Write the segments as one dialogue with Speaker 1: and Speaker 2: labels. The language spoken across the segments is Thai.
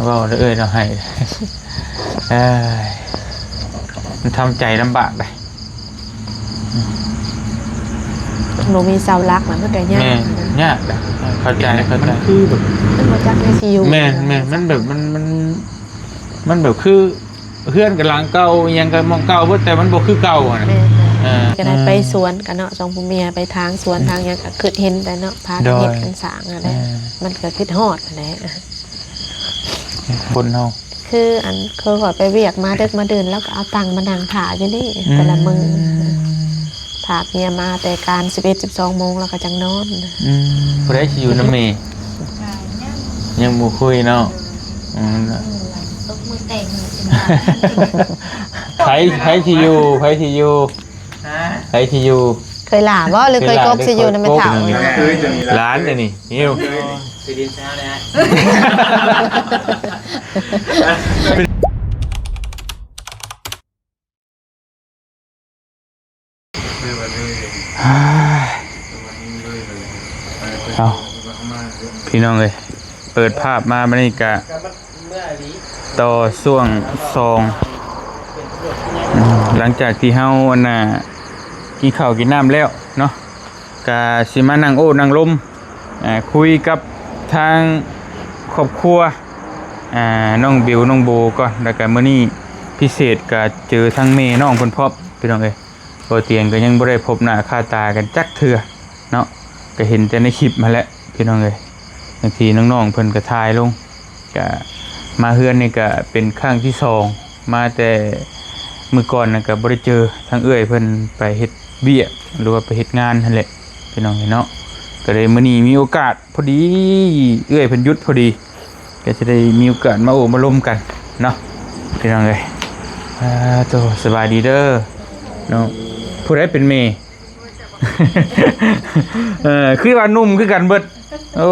Speaker 1: ว่าเราให้มันทำใจลำบากไป
Speaker 2: หนูมีเสาหลักนะมันก็ยาก
Speaker 1: ยากเข้าใจ
Speaker 3: คือแบบ
Speaker 2: มันมาจากในซีอู
Speaker 1: แม่มันแบบมันแบบคือเพื่อนกับหลังเก่ายังกับมองเก่าแต่มันบอกคือเก่าอ่ะ
Speaker 2: ก็ได้ไปสวนกันเนาะสองผัวเมียไปทางสวนทางยังก็คือเห็นแต่เนาะพาเห็ดกันสางอะไรมันก็คิดฮอดอะไร
Speaker 1: คนเฮา
Speaker 2: คืออันเคยขอไปเวียกมาเด็กมาเดินแล้วก็เอาตังค์มานั่งถ่ายอยู่นี่แต่ละมือถ่ายเมียมาแต่การ11-12 โมงแล้วก็จังนอน
Speaker 1: ผู้ใดสิอยู่น้ำเมย์ยังบ่คุยเนาะ
Speaker 4: ตกมือแต่ง
Speaker 1: ใครที่อยู่
Speaker 2: เคยหลาบ่หรือเคยกบสิอยู่ในไม่ถาม
Speaker 1: ร้านเลยนี่นิว
Speaker 3: คือดินเช้าเลยฮะ
Speaker 1: เอาพี่น้องเลยเปิดภาพมาบรรยากาศต่อช่วงซองหลังจากที่เฮาอันน่ะกินข้าวกินน้ำแล้วเนาะกะสิมานั่งโอ้นั่งลมคุยกับทางครอบครัวน้องบิวน้องโบก่อนแล้วก็มื้อนี้พิเศษก็เจอทั้งเมน้องเพิ่นพบพี่น้องเอ้ยบ่เตียงก็ยังบ่ได้พบหน้าค่าตากันจักเทื่อเนาะก็เห็นแต่ในคลิปมาแล้วพี่น้องเอ้ยบางทีน้องๆเพิ่นก็ถ่ายลงก็มาเฮือนนี่ก็เป็นครั้งที่2มาแต่มื้อก่อนน่ะก็บ่ได้เจอทางเอื้อยเพิ่นไปเฮ็ดเวียกหรือว่าไปเฮ็ดงานนั่นแหละพี่น้องเนาะก็เลยมื้อนี้มีโอกาสพอดีเอื้อยเพิ่นหยุดพอดีก็จะได้มีโอกาสมาโอ้มาล้มกันเนาะพี่น้องเอ้ยโตสบายดีเด้อเนาะผู้ใดเป็นเมย์ คือว่านุ่มคือกันเบิดโอ้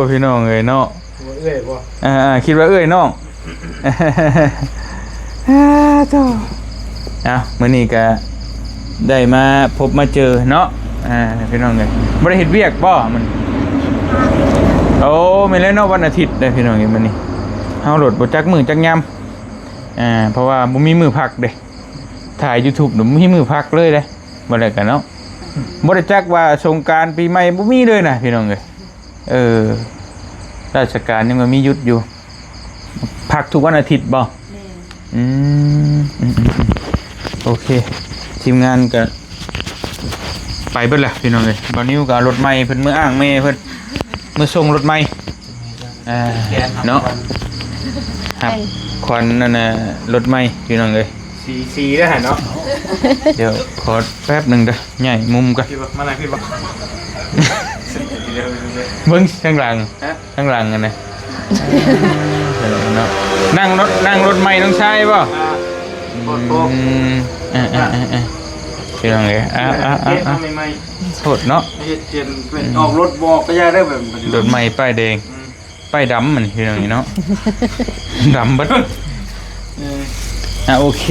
Speaker 1: พี่น้องเอ้ยเนาะ
Speaker 3: เอื้อยบ่
Speaker 1: คิดว่าเอ้ยน้องโตมื้อนี้ก็ได้มาพบมาเจอเนาะพี่น้องเอ้ยบ่ได้เฮ็ดเวียกบ่มันโอ้ไม่แล้วเนาะวันอาทิตย์ได้พี่น้องเอ้ยมื้อนี้เฮาโหลดบ่จักมื้อจักยามเพราะว่าบ่มีมื้อพักเด้ถ่าย YouTube บ่มีมื้อพักเลยเด้บ่ได้กันเนาะบ่ได้จักว่าสงกรานต์ปีใหม่บ่มีเลยนะพี่น้องเอ้ยราชการยังมีหยุดอยู่พักทุกวันอาทิตย์บ่โอเคทีมงานก็ไปเบิดละพี่น้องเอ้ยบ่นิ้วก็รถใหม่เพิ่นมื้ออ้างแม่เพิ่นมื้อส่งรถใหม่เนาะครับควันนั่นน่ะรถใหม่พี่น้องเอ้ย
Speaker 3: สีได้หั่นเนาะ
Speaker 1: เดี๋ยวขอแป๊บนึงเด้อใหญ่มุมก่อน
Speaker 3: พี่บ่มาไหนพี่บ่
Speaker 1: เบิ่งข้างหลังกันนะนั่งรถใหม่ต้องใช้ป่ะพี่น้องเลยโทษเนาะ
Speaker 3: ออกรถบอกก็ยากได้แบบ
Speaker 1: รถใหม่ป้ายแดงป้ายดำมันพี่น้องเนาะดำบัดโอเค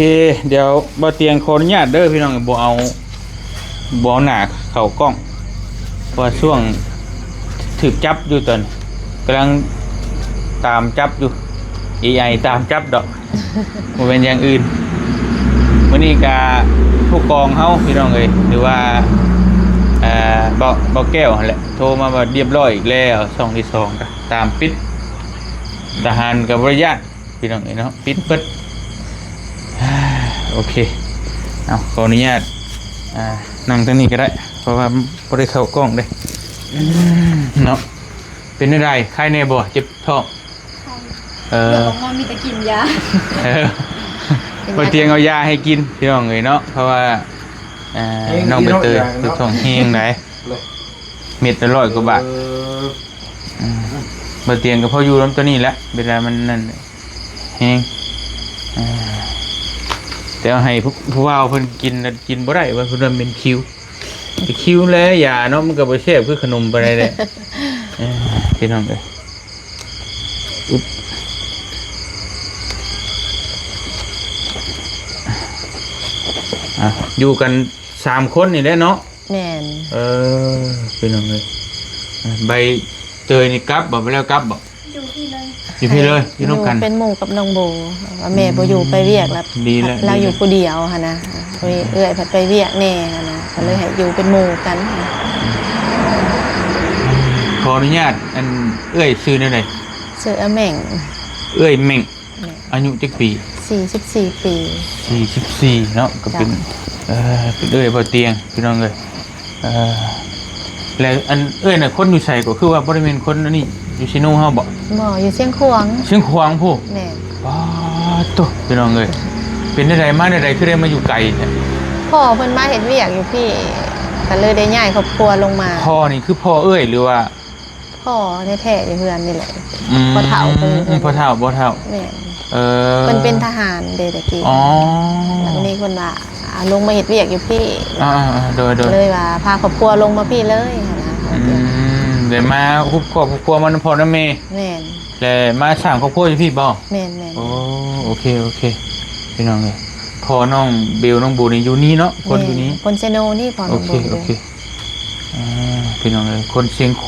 Speaker 1: เดี๋ยวบ่เตียงขออนุญาตเด้อพี่น้องบ่เอาหน้าเข้ากล้องเพราะช่วงถือจับอยู่ตอนกำลังตามจับอยู่AIตามจับดอกมันเป็นอย่างอื่นวันนี้กาผู้กองเฮาพี่น้องเลยหรือว่าบ่แก้วแหละโทรมาเรียบร้อยอีกแล้วช่องที่2ก็ตามปิดทหารกับบริญาตพี่น้องเนาะปิดเปิดโอเคเอาขออนุญาตนั่งตรงนี้ก็ได้เพราะว่าบ่ได้เข้ากล้องเลยเนาะเป็นอะไรใครในบ่เจ็บท้อง
Speaker 4: มันมีแต่กินยา
Speaker 1: บ่เตียงเอายาให้กินพี่น้องเนาะเพราะว่าน้องใบเตยคือท้องแห้งไหนเม็ดละ100 กว่าบาทบ่เตียงก็พออยู่ลำตัวนี้แหละเวลามันนั่นแห้งแต่เอาให้ผู้ว่าเพิ่นกินบ่ได้ว่าเพิ่นเป็นคิวแล้วยาเนาะมันก็บ่แซ่บคือขนมบ่ได้แหละพี่น้องเอ้ยอยู่กัน3 คนนี่แหละเนาะ
Speaker 2: แม่น
Speaker 1: พี่น้องเอ้ยใบเตยนี่กลับบ่ไปแล้วกลับบ่
Speaker 4: อยู่ที่เลย
Speaker 1: อยู่พี่เลยอยู่ร่วมกัน
Speaker 2: เป็นหมู่กับน้องโบว่าแม่บ่อยู่ไปเวียกแล้ว
Speaker 1: ดีแล้ว
Speaker 2: เราอยู่ผู้เดียวหั่นนะเอื้อยผัดไปเวียกแน่หั่นนะก็เลยให้อยู่เป็นหมู่กัน
Speaker 1: ขออนุญาตอันเอ้ยชื่อนี่ได
Speaker 2: ชื่ออาแหม่ง
Speaker 1: เอ้ยเม่งอายุจักปี
Speaker 2: 44 ปี
Speaker 1: 44เนาะก็เป็นเป็นเอ้ยบ่เตียงพี่น้องเอ้ยแล้วอันเอ้ยน่ะคนอยู่ไสก็คือว่าบ่ได้เป็นคนอันนี้อยู่ซิโนเฮาบ่
Speaker 2: บ่อยู่เชียงขวาง
Speaker 1: เชียงขวางผู้
Speaker 2: แม่
Speaker 1: ว้าตุ๊พี่น้องเอ้ยเป็นได้ใดมาได้ใดคือได้มาอยู่ไกลแท้
Speaker 2: พ่อเพิ่นมาเฮ็ดเวียกอยู่พี่ก็เลยได้ย้ายครอบครัวลงมา
Speaker 1: พ่อนี่คือพ่อเอ้ยหรือว่า
Speaker 2: พ่อแท้ๆอยู่เพื่อนนี่แหละ
Speaker 1: ม
Speaker 2: พ่อเฒ่าเพิ่น
Speaker 1: พ่อเฒ่าบ่เฒ่า
Speaker 2: แม่น
Speaker 1: เออ
Speaker 2: เพิ่นเป็นทหารเด้ตะกี้
Speaker 1: อ๋อ
Speaker 2: แล้ววันนี้เพิ่นว่าลงมาเฮ็ดเวียกอยู่พี่
Speaker 1: อ่าๆโดย
Speaker 2: เลยว่าพาครอบครัวลงมาพี่เลยหั่นนะ
Speaker 1: เดี๋ยวมาครอบครัวมันพ่อนะแม่
Speaker 2: แม่น
Speaker 1: แล้วมาสร้างครอบครัวอยู่พี่บ่
Speaker 2: แม่น
Speaker 1: โอ้โอเคพี่น้องเอ้ยพ่อน้องเบลน้องบูนี่อยู่นี่เนาะคนอยู่นี้
Speaker 2: คนเซโนนี่พอ
Speaker 1: โอ
Speaker 2: น้อง
Speaker 1: เค
Speaker 2: บอก
Speaker 1: โอเคพี่น้องเอ้ยคนเชียงค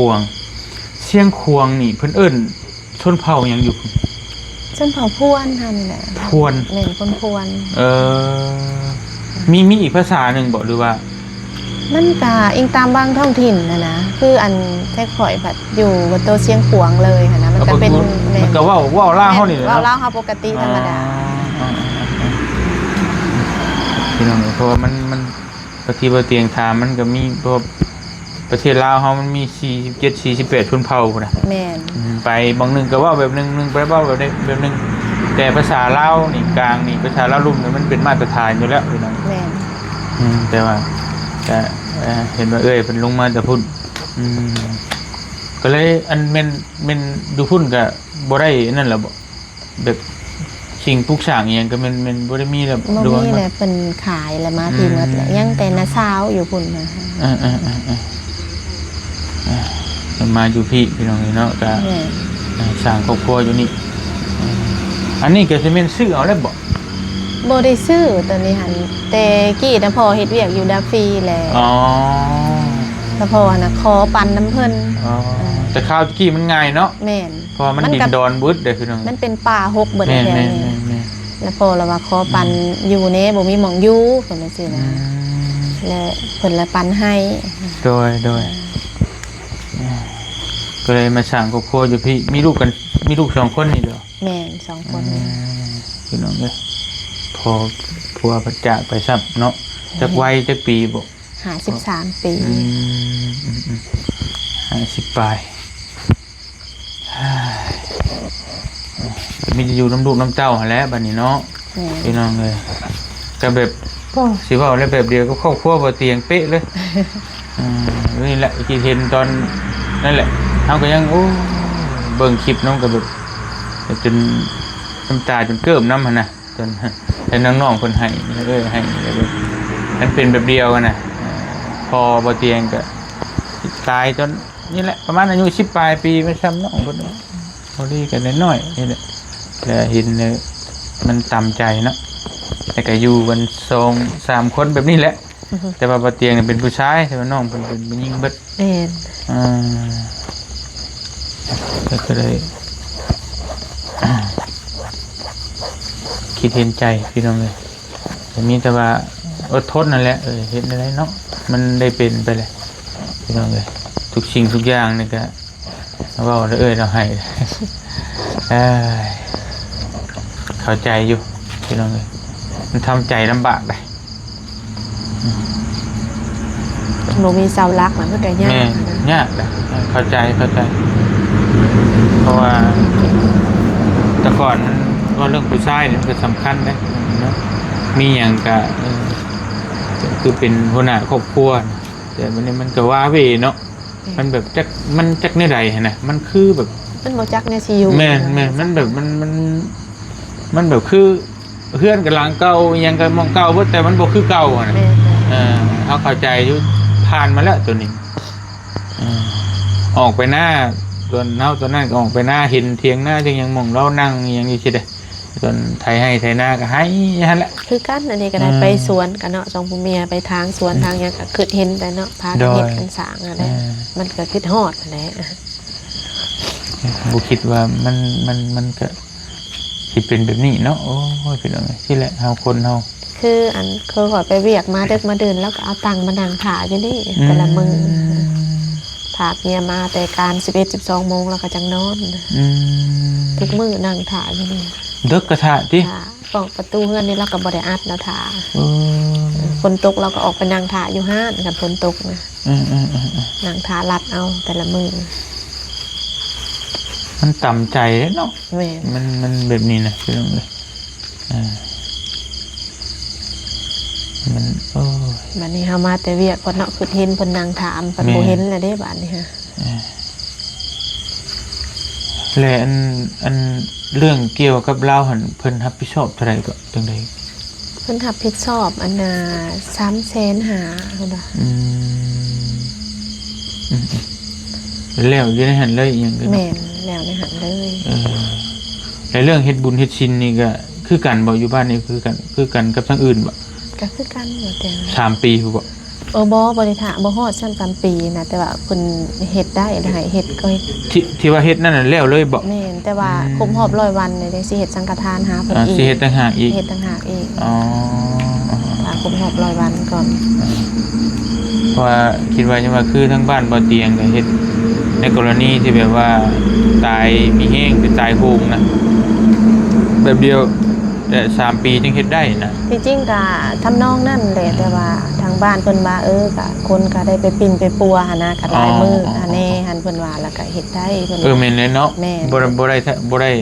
Speaker 1: วงนี่เพิ่นเอิ้นชนเผ่าหยังอยู่
Speaker 2: จนเผาพวนทำนี่แหละ
Speaker 1: พวน
Speaker 2: แม่นคนพวน
Speaker 1: มีอีกภาษาหนึ่งบอกหรือว่า
Speaker 2: มันก็อิงตามบางท้องถิ่นนะคืออันแท้ข่อยผัดอยู่บนโตะเชียงขวางเลยค่ะนะมันก็เป็น
Speaker 1: มันก็ว่าวล่าเฮานี่แหละ
Speaker 2: ว่าว
Speaker 1: เนาะ
Speaker 2: ล่าเฮาปกติธรรมดา
Speaker 1: พี่น้องเพราะว่ามันปฏิบัติเตียงทามมันก็มีเพราะประเทศลาวเฮามันมี47 48ชนเผ่าพุ่นน่ะ
Speaker 2: แม่น
Speaker 1: ไปบางนึงก็เว้าแบบนึงไปเว้าแบบนึงแต่ภาษาลาวนี่กลางนี่ภาษาลาวลุ่มนี่มันเป็นมาตรฐานอยู่แล้วพี่น้อง
Speaker 2: แม่น
Speaker 1: แต่ว่าเห็นว่าเอ้ยเป็นลงมาแต่พุ่นก็เลยอันเมนดูพุ่นก็บ่ได้นั่นแหละบ่แบบสิ่งปลูกสร้างอหยังก็มันบ่ได้มีแล้ว
Speaker 2: บ่มีแหละเป็นขายแล้วมาพี่หมดแล้วยังแต่นาซาวอยู่พุ่นนะ
Speaker 1: มาอยู่พี่น้องเนาะก็
Speaker 2: แม่น
Speaker 1: สร้างครอบครัวอยู่นี่อันนี้ก็สิแม่นซื้อเอาแล้วบ่
Speaker 2: บ่ได้ซื้อตอนนี้หันแต่กี้นะพ่อเฮ็ดเวียกอยู่ดาฟรีแหละ
Speaker 1: อ๋อ
Speaker 2: แล้วพ่อน่ะขอปันน้ำเพิ่น
Speaker 1: แต่ข้าวกี้มันง่ายเนาะ
Speaker 2: แม่น
Speaker 1: เพราะมันดินดอนบึดเด้อพี่น้อง
Speaker 2: มันเป็นป่าหกเบิด
Speaker 1: แม่
Speaker 2: แถวนี้แล้วพอเราว่าขอปันอยู่เน่บ่มีหม่องอยู่เพิ่นว่าซี่นะและเพิ่นละปันให้
Speaker 1: โดยก็เลยมาสั่งครอบครัวอยู่พี่มีลูก2คนนี่เด้อ
Speaker 2: แม่น2คนนี่
Speaker 1: พี่น้องเด้อพอผัวประจากไปซับเนาะจักวัยจักปีบ่
Speaker 2: 53 ปี
Speaker 1: 50ปลายมีจะอยู่น้ำลูกน้ำเต้าหั่นแหละบัดนี้เนาะ
Speaker 2: แม่น
Speaker 1: พี่น้องเลยก็แบบสิเว้าแล้วแบบเดียวก็ครอบครัวบ่เตียงเป๊ะเลยนี่แหละที่เห็นตอนนั่นแหละเฮาก็ยังโอ้เบิ่งคลิปน้องก็แบบจนน้ำตาจนเกิบน้ำหั่นน่ะจนให้น้องๆเพิ่นให้ให้แบบมันเป็นแบบเดียวกันน่ะพอบ่เตียงก็ตายจนนี่แหละประมาณอายุ10ปลายปีไม่ซ้ำน้องเพิ่นพอดีกันน้อยๆนี่แหละแล้วเห็นมันต่ำใจเนาะแต่ก็อยู่กัน2-3คนแบบนี้แหละแต่ว่าบ่เตียงเป็นผู้ชายแต่ว่าน้องเป็นผู้หญิงเบิด
Speaker 2: แม่น
Speaker 1: ก็เลยคิดเห็นใจพี่น้องเลยแต่มีแต่ว่าอดทนนั่นแหละเห็นอะไรเนาะมันได้เป็นไปเลยพี่น้องเลยทุกสิ่งทุกอย่างนี่ก็เว้าแล้วเราให้ เข้าใจอยู่พี่น้องเลยมันทำใจลำบากเลย
Speaker 2: บ่มีเสาหลักมันก็ยาก
Speaker 1: แม่ยากเลยเข้าใจเพราะว่าแต่ก่อนก็เรื่องผู้ชายเนี่ยมันก็สำคัญนะเนาะมีอย่างก็คือเป็นหัวหน้าครอบครัวแต่วันนี้มันก็ว่าเวเนาะมันแบบจักในใดนะมันคือแบบ
Speaker 2: มันบ่จักเนี่ยสิอยู่
Speaker 1: แม่มันแบบมันแบบคือเพื่อนกับหลังเก่ายังกับมองเก่าเบิดแต่มันบ่คือเก่าอ่ะนะ
Speaker 2: แม่น
Speaker 1: เขาเข้าใจอยู่ผ่านมาแล้วตัวนี้ออกไปหน้าตัวเน่าตัวนั้นก็ออกไปหน้าเห็นเทียงหน้าจึงยังมองเรานั่งยังอยู่ชิดเลยส่วนไทยให้ไทยหน้าก็ให้ฮันแหละ
Speaker 2: คือกันอันนี้ก็ได้ไปสวนกันเนาะสองผัวเมียไปทางสวนทางหยังก็คิดเห็นแต่เนาะพากันเฮ็ดกันสร้างอะไรมันก็คิดฮอดนั่นแหละ
Speaker 1: บุคิดว่ามันก็สิเป็นแบบนี้เนาะโอ้ยพี่น้องที่แหละเฮาคนเฮา
Speaker 2: คืออันเคยขอไปเวียกมาดึกมาดื่นแล้วก็เอาตังค์มานั่งถ่ายอยู่นี่แต่ละมือถากเมียมาแต่การ11-12 โมงแล้วก็จังนอนทุกมือนั่งถ่ายอยู่นี่
Speaker 1: เด็กกระทะติ
Speaker 2: ถ่าเปิดประตูเฮือนนี่เราก็บ่ได้อัดแล้วถ่าฝนตกเราก็ออกไปนั่งถ่ายอยู่ห้านกับฝนตกนะนั่งถ่ารัดเอาแต่ละมือ
Speaker 1: มันต่ำใจเนาะ
Speaker 2: แม่น
Speaker 1: มันแบบนี้นะพี่น้องเลยมันโอ้ย
Speaker 2: บัดนี้เฮามาแต่เวียกเพิ่นเนาะคือเห็นเพิ่นนั่งถามเพิ่นบ่เห็นแล้วเด้บัดนี้ฮะ
Speaker 1: และอันเรื่องเกี่ยวกับเราหันเพิ่นรับผิดชอบเท่าไหร่ก็จังได๋
Speaker 2: เพิ่นรับผิดชอบอันน่ะ300,000หาเพิ่นว่า
Speaker 1: แล้วอยู่ในหันเลยอหย่างเดียว
Speaker 2: แม่นแล้วในหันเลย
Speaker 1: ในเรื่องเฮ็ดบุญเฮ็ดชินนี่ก็คือกันบ่อยู่บ้านนี่คือกันกับทางอื่นบ่
Speaker 2: ก็คือกันบ่แต่
Speaker 1: 3 ปีคือบ่
Speaker 2: บ่ได้ถามบ่ฮอดชั้น3 ปีนะแต่ว่าเพิ่นเฮ็ดได้แล้วให้เฮ็ดก็เฮ็ด
Speaker 1: ที่ว่าเฮ็ดนั่นน่ะแล้วเลยบ่
Speaker 2: แม่นแต่ว่าครบรอบ100 วันนี่ได้สิเฮ็ดสังฆทานหาเพิ่นอีก
Speaker 1: สิเฮ็ดต่างหากอีก
Speaker 2: เฮ็ดต่างหากอีก
Speaker 1: อ๋อ
Speaker 2: ถ้าครบรอบ100 วันก่อน
Speaker 1: เพราะว่าคิดว่าจะว่าคือทั้งบ้านบ่เตียงก็เฮ็ดในกรณีที่แบบว่าตายมีแห้งหรือตายโหงนะแบบเดียวแต่3 ปีจึงเฮ็ดได้นะ
Speaker 2: ที่จริงก็ทำนองนั่นแหละแต่ว่าทางบ้านเพิ่นว่าก็คนก็ได้ไปปิ่นไปปัวหั่นนะก็หลายมื้ออันนี้หันเพิ่นว่าแล้วก็เฮ็ดได้เพิ่น
Speaker 1: แม่นเลยเนาะ
Speaker 2: แม่น
Speaker 1: บ่ได้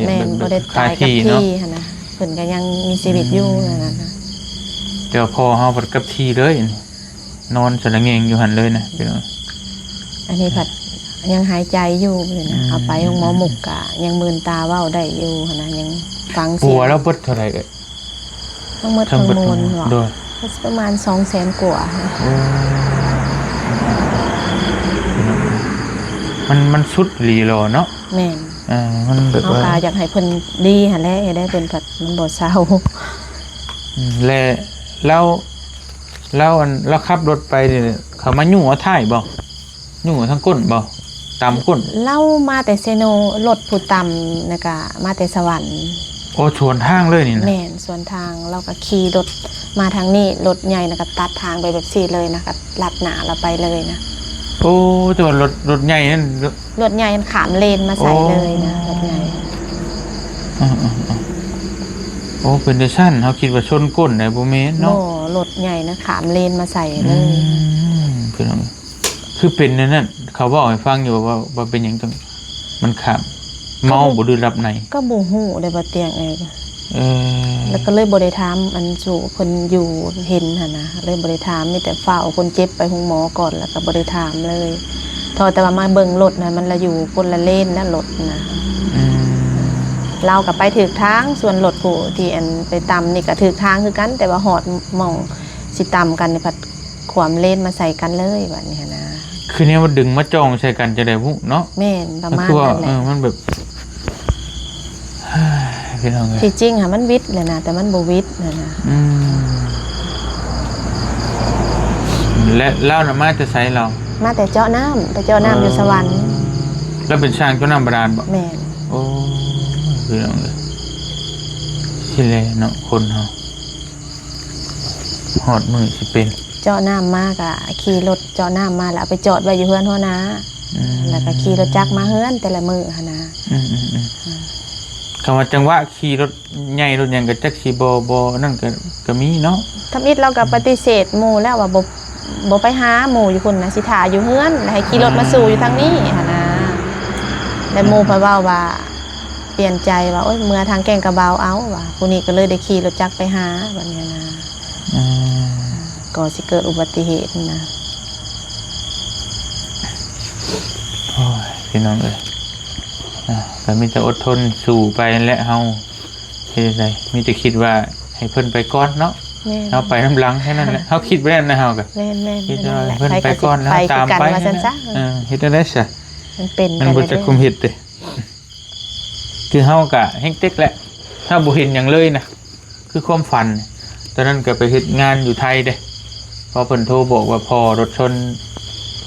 Speaker 2: แม่นบ่ได้
Speaker 1: ค่า
Speaker 2: ตายกับ
Speaker 1: ที่เนาะ
Speaker 2: ที่หั่นนะเพิ่นก็ยังมีชีวิตอยู่นั่นน่ะนะ
Speaker 1: แต่ว่าพอเฮาเปิดกับที่เลยนอนสะระเงงอยู่หั่นเลยนะพี่น้อง
Speaker 2: อันนี้ผัดยังหายใจอยู่เลยนะเอาไปห้องหมอหมุกก็ยังมืนตาเว้าได้อยู่หั่นนะยังฟังเสี
Speaker 1: ปั
Speaker 2: ยว ง
Speaker 1: แล้วเบิดเท่าไหร่เอ่ย
Speaker 2: ทั้งหมดทั้งมวลว่า
Speaker 1: โดย
Speaker 2: ประมาณ200,000 กว่านะ
Speaker 1: มันสุดหลีหรอเนาะ
Speaker 2: แม่น
Speaker 1: มันแบบ
Speaker 2: เฮา
Speaker 1: ว่า
Speaker 2: ก็อยากให้เพิ่นดีหั่นแหละให้ได้เพิ่นผัดมันบ่เศร้า
Speaker 1: และแล้วเราขับรถไปนี่เขามายุ่งเอาท้ายบ่ยุ่งเอาทั้งก้นบ่ตามก้น
Speaker 2: เล่ามาแต่เซโนรถผู้ต่ำนะกะมาแต่สวรรค์
Speaker 1: โอ้ชวนทางเลยนี่นะ
Speaker 2: แม่นส่วนทางเราก็ขี่รถมาทางนี้รถใหญ่นะก็ตัดทางไปแบบสี่เลยนะก็ลัดหนาเราไปเลยนะ
Speaker 1: โอ้แต่ว่ารถใหญ่นั่น
Speaker 2: รถใหญ่มันขามเลนมาใส่เลยนะรถใหญ่
Speaker 1: โอ้เป็นเดชั่นเขาคิดว่าชนก้นได้บ่แม่น
Speaker 2: โน่
Speaker 1: เนาะ
Speaker 2: รถใหญ่นะขามเลนมาใส่เลย
Speaker 1: พี่น้องคือเป็นนั่นเขาบอกให้ฟังอยู่ว่าเป็นหยังจังมันขับเมาบ่ดื่มรับใน
Speaker 2: ก็บ่ฮู้ได้บ่เตียงเอง
Speaker 1: เออ
Speaker 2: แล้วก็เลยบ่ได้ถามอันสู่เพิ่นอยู่เห็นหั่นนะเลยบ่ได้ถามมีแต่เฝ้าคนเจ็บไปโรงหมอก่อนแล้วก็บ่ได้ถามเลยแต่ว่ามาเบิ่งรถนะมันละอยู่คนละเลนนะรถนะ เรากับไปถือทางส่วนรถผู้ที่อันไปตำนี่ก็ถือทางคือกัน แต่ว่าหอดหมองสิตำกันในพัดขวามเลนมาใส่กันเลยแบบนี้นะ
Speaker 1: คือเนี่ยมันดึงมาจองใส่กันจะได้ผู้เนาะ
Speaker 2: แม่นประมาณ
Speaker 1: คือว่า
Speaker 2: นั้นแหละ
Speaker 1: มันแบบ พี่น้องเอ้ย
Speaker 2: ที่จริงค่ะมันวิทย์เลยนะแต่มันบ่วิทย์นะ
Speaker 1: และเล่าน่ะมาจะใช้เรา
Speaker 2: มาแต่เจาะน้ำอยู่สวรรค์
Speaker 1: แล้วเป็นช่างเจ้าน้ำบาดาลบ่
Speaker 2: แม่น
Speaker 1: โอ้พี่น้องเอ้ยสิแลเนาะคนเฮาฮอดมื้อสิเป็น
Speaker 2: เจาะน้ำมากอะขี่รถเจาะน้ำมาแล้วเอาไปจอดไว้อยู่เฮือนหัวนาแล้วก็ขี่รถจักรมาเฮือนแต่ละมื้อหั่นนะ
Speaker 1: คำว่าจังหวะขี่รถใหญ่รถหยังก็จักสิบ่นั่นก็มีเนาะ
Speaker 2: ทำอิดเราก็ปฏิเสธหมู่แล้วว่าบ่ไปหาหมู่อยู่พุ่นนะสิถ่าอยู่เฮือนแล้วให้ขี่รถมาสู่อยู่ทางนี้หั่นนะแล้วหมู่เพิ่นเว้าว่าเปลี่ยนใจว่าโอ๊ยเมื่อทางแก่งกระเบาเอาว่าผู้นี้ก็เลยได้ขี่รถจักรไปหาแบบนี้นะก็สิเกิดอุบัติเหตุนะ
Speaker 1: โอ้ยพี่น้องเอ้ยก็มีแต่อดทนสู่ไปนั่นแหละเฮาเฮ็ดได้มีแต่คิดว่าให้เพิ่นไปก่อนเนาะ
Speaker 2: แม่น
Speaker 1: เฮาไปน้ำหลังแค่นั้นแหละเฮาคิดไว้นั่นนะเฮาก็
Speaker 2: แม่น
Speaker 1: คิด
Speaker 2: นั่
Speaker 1: ว่าน
Speaker 2: แหละ
Speaker 1: เพิ่น
Speaker 2: ใคร
Speaker 1: ไป
Speaker 2: ก็สิ
Speaker 1: ก่อนแล้ว
Speaker 2: ไป
Speaker 1: ตาม
Speaker 2: กัน
Speaker 1: ไป
Speaker 2: ว่าซั่นซะ
Speaker 1: เฮ็ดได้ซะ
Speaker 2: มันเป็น
Speaker 1: มัน
Speaker 2: กัน
Speaker 1: บ่
Speaker 2: เลย
Speaker 1: จะคุมเฮ็ดเด้คือเฮาก็เฮงเต็กแหละถ้าบ่เห็นหยังเลยนะคือความฝันตอนนั้นก็ไปเฮ็ดงานอยู่ไทยเด้พอเพิ่นโทรบอกว่าพอรถชน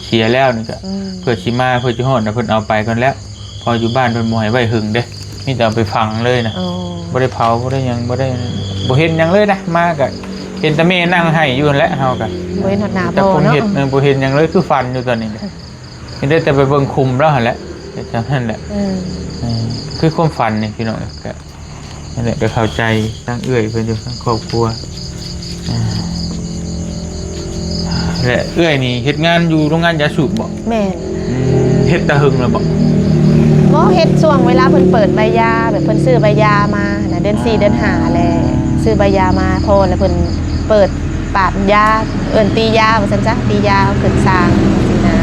Speaker 1: เสียแล้วนี่ก็เพื่อสิมาเพื่อสิฮอดน่ะเพิ่นเอาไปก่อนแล้ว พออยู่บ้านเพิ่นบ่ให้ไว้หึงเด้มีแต่เอาไปฝังเลยนะ
Speaker 2: โอ้
Speaker 1: บ่ได้เผาบ่ได้หยังบ่ได้บ่เห็นหยังเลยนะมาก็เห็นแต่แม่นั่งให้อยู่นั่นแหละเฮาก็
Speaker 2: บ่เห็นหดหน้า
Speaker 1: แต่
Speaker 2: พ่อ
Speaker 1: ผม
Speaker 2: เนาะ
Speaker 1: เห็นบ่เห็นหยังเลยคือฟันอยู่ตอนนี้เห็นได้แต่ไปเบิ่งคุมแล้วหั่นแหละแต่จังนั้นแหละคือความฝันนี่พี่น้องก็นั่นแหละก็เข้าใจทั้งเอื้อยเพิ่นอยู่ทั้งครอบครัวและเอื้อยนี่เฮ็ดงานอยู่โรงงานยาสูบบ่
Speaker 2: แม่น
Speaker 1: เฮ็ดแตะหึงแล้วบ่
Speaker 2: บ่เฮ็ดช่วงเวลาเพิ่นเปิดใบยาแบบเพิ่นซื้อใบยามาน่ะเดือน4เดือน5แลซื้อใบยามาพอแล้วเพิ่นเปิดปาดยาเอิ้นตียาว่าซั่นซะตียาขึ้นสร้างสินะ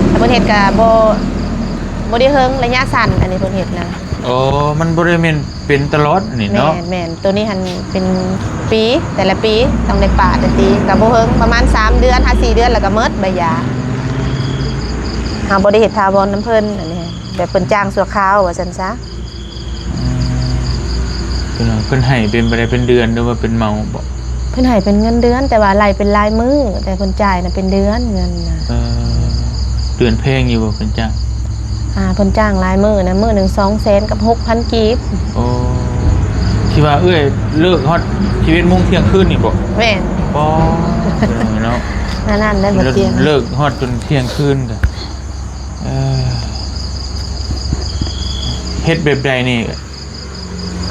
Speaker 2: แต่เพิ่นเฮ็ดก็บ่ได้เฮิงระยะสั้นอันนี้เพิ่นเฮ็ดนะ
Speaker 1: โอ้มันบ่ได้แม่นเป็นตลอดนี่
Speaker 2: แม่
Speaker 1: เนาะ
Speaker 2: นแม่นตัวนี้หันเป็นปีแต่ละปีต้องได้ปาดได้ตีก็บ่เฮิงประมาณ3เดือน4เดือนแล้วก็หมดใบยาเฮาบ่ได้เฮ็ดทาวรน้ำเพิ่นอันนี้แบบเพิ่นจ้างชั่วคราวว่าซั่นซะ
Speaker 1: พี่น้องเพิ่นให้เป็นบ่ได้เป็นเดือนหรือว่าเป็นเมาบ่
Speaker 2: เพิ่นให้เป็นเงินเดือนแต่ว่าไล่เป็นรายมื้อแต่เพิ่นจ่ายน่ะเป็นเดือนเงินน่ะ
Speaker 1: เดือนแพงอยู่บ่เพิ่นจ้าง
Speaker 2: เพิ่นจ้างรายมื้อนะมื้อหนึง200,000กับ 6,000 กีบ
Speaker 1: โอ้ที่ว่าเอ้ยเลิกฮอดชีวิตมุ่งเที่ยงคืนนี่บ่
Speaker 2: แม่น
Speaker 1: บ่เนาะ
Speaker 2: นั่นได้บ่เที่ยง
Speaker 1: เลิกฮอดจนเที่ยงคืนก็เฮ็ดแบบใดนี่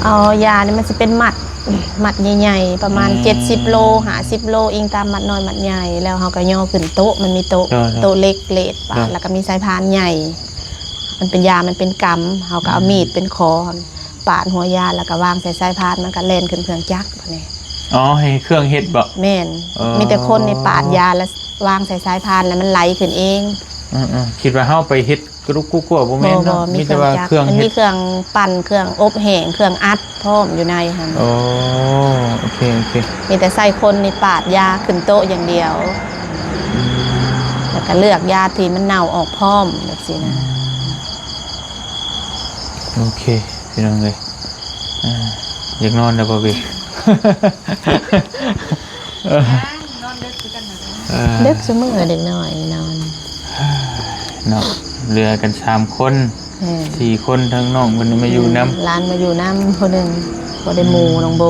Speaker 2: เอายานี่มันสิเป็นหมัดใหญ่ๆประมาณ70โล50โลอิงตามหมัดน้อยหมัดใหญ่แล้วเฮาก็ย่อขึ้นโต๊ะมันมีโต๊ะเล็กเลดปาดแล้วก็มีสายพานใหญ่ มันเป็นยามันเป็นกำเฮาก็เอามีดเป็นคอปาดหัวยาแล้วก็วางใส่สายพานมันก็เล่นขึ้นเครื่องจักรบัดนี้
Speaker 1: อ๋อให้เครื่องเฮ็ดบ่
Speaker 2: แม่นมีแต่คนในปาดยาแล้ววางใส่สายพานแล้วมันไหลขึ้นเอง
Speaker 1: คิดว่าเฮาไปเฮ็ดกรุกกุ๊กบ่แม่นเนาะ
Speaker 2: มี
Speaker 1: มี
Speaker 2: เค
Speaker 1: แต่
Speaker 2: รื่อง
Speaker 1: ว่า
Speaker 2: จักร
Speaker 1: เครื่อง
Speaker 2: มัน
Speaker 1: เฮ็
Speaker 2: มี
Speaker 1: ด
Speaker 2: เครื่องปั่นเครื่องอบแห้งเครื่องอัดพร้อมอยู่ในหั่น
Speaker 1: โอ้โอเค
Speaker 2: มีแต่ใส่คนในปาดยาขึ้นโต๊ะอย่างเดียวแล้วก็เลือกยาที่มันเน่าออกพร้อมแบบสินะ
Speaker 1: โอเคพี่น้องเลยอยากนอนแล้วบ่พี่
Speaker 4: นอนเด็กคือกันนะ
Speaker 2: เด็กซุมื้อเด็กน้อยนอน
Speaker 1: เนาะเรือกัน3คน4คนทั้งน้องเพิ่นมาอยู่นำ
Speaker 2: ร้านมาอยู่น้ำคนหนึงบ่ได้หมู่น้องโบ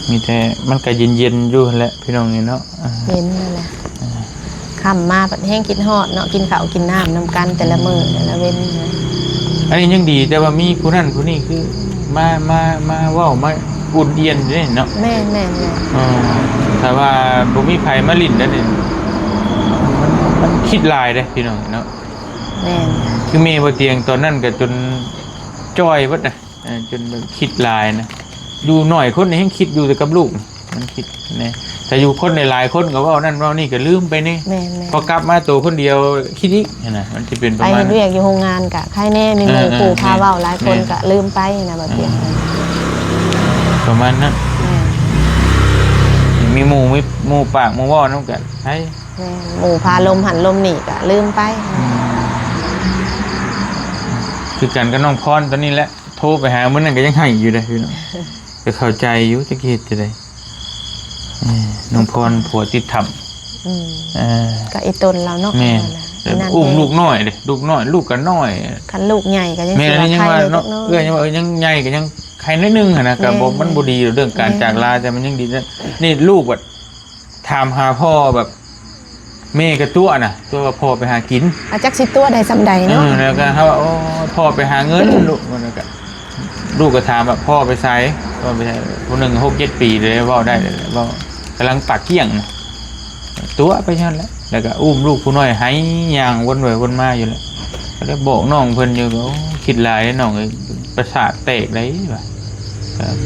Speaker 1: มีแต่มันก็เย็นๆอยู่แหละพี่น้องนี่เนาะ
Speaker 2: เห็นนั่นแหละค่ำมาบัดแห้งกินฮอดเนาะกินข้าวกินน้ำนำกันแต่ละมื้อแต่ละเว้นนะ
Speaker 1: อันนี้ยังดีแต่ว่ามีผู้นั้นผู้นี้คือมาเว้ามาอุ่นเอียนอยู่นี่เนาะ
Speaker 2: แม่
Speaker 1: แต่ว่าบ่มีไผมาลิ้นแล้วนี่มันคิดหลายเด้พี่น้องเนาะ
Speaker 2: แม่น
Speaker 1: คือแม่บ่เตียงตอนนั้นก็จนจ้อยเบิดน่ะจนแบบคิดหลายนะอยู่หน่อยคนนี่ยังคิดอยู่แต่กับลูกมันคิดนะแต่อยู่คนหลายๆคนก็เว้านั่นเว้านี่ก็ลืมไปนี่
Speaker 2: แม่น
Speaker 1: พอกลับมาตัวคนเดียวคิดอีกนะมันสิเป็นป
Speaker 2: ไประ
Speaker 1: มา
Speaker 2: เฮ็
Speaker 1: ณ
Speaker 2: ดเวียกอยู่โรงงานกะใครแน่มีหมู่ปู่พาเว้าหลายคนก็ลืมไปนะบ่เตียง
Speaker 1: ประมาณนั้น
Speaker 2: แม่
Speaker 1: มีหมู่ปากหมู่เว้านำกันใช่
Speaker 2: แม่หมู่พาลมหันลมหนีก็ลืมไป
Speaker 1: คือกันกับน้องพรตอนนี้แหละโทรไปหามื้อนั้นก็ยังให้อยู่เด้พี่น้องก็เข้าใจอยู่จักเฮ็ดจังได๋น้องพรผัวติดถ้ำ
Speaker 2: ก็อีตนเราเนาะ
Speaker 1: แม่อุ้มลูกน้อยเด้ลูกน้อยลูกก็น้อย
Speaker 2: คันลูกใหญ่ก็ยัง
Speaker 1: แม่
Speaker 2: สิ
Speaker 1: นี่ยัง
Speaker 2: ว่า
Speaker 1: ว่า
Speaker 2: ใคร
Speaker 1: เนาะ
Speaker 2: เนาะ
Speaker 1: ยังว่ายังใหญ่ก็ยังใครนิดนึงหั่นนะก็บ่มันบ่ดีเรื่องการจากลาแต่มันยังดีนี่ลูกแบบถามหาพ่อแบบแม่ก็ตัวน่ะตัวพ่อไปหากิน
Speaker 2: อาจักสิตัวใดซำใดเนาะ
Speaker 1: แล้วก็เฮาโอ้พ่อไปหาเงินลูกมันก็ลูกก็ถามแบบพ่อไปไสพ่อไปไสผู้นึง6-7 ปีเลยเว้าได้เลยเว้ากำลังปากเกี้ยงนะตัวไปซั่นแหละแล้วก็อุ้มลูกผู้น้อยให้ย่างวนไปวนมาอยู่แหละก็ได้บอกน้องเพิ่นอยู่ก็คิดหลายน้องเอ้ยประสาทแตกได้ว่า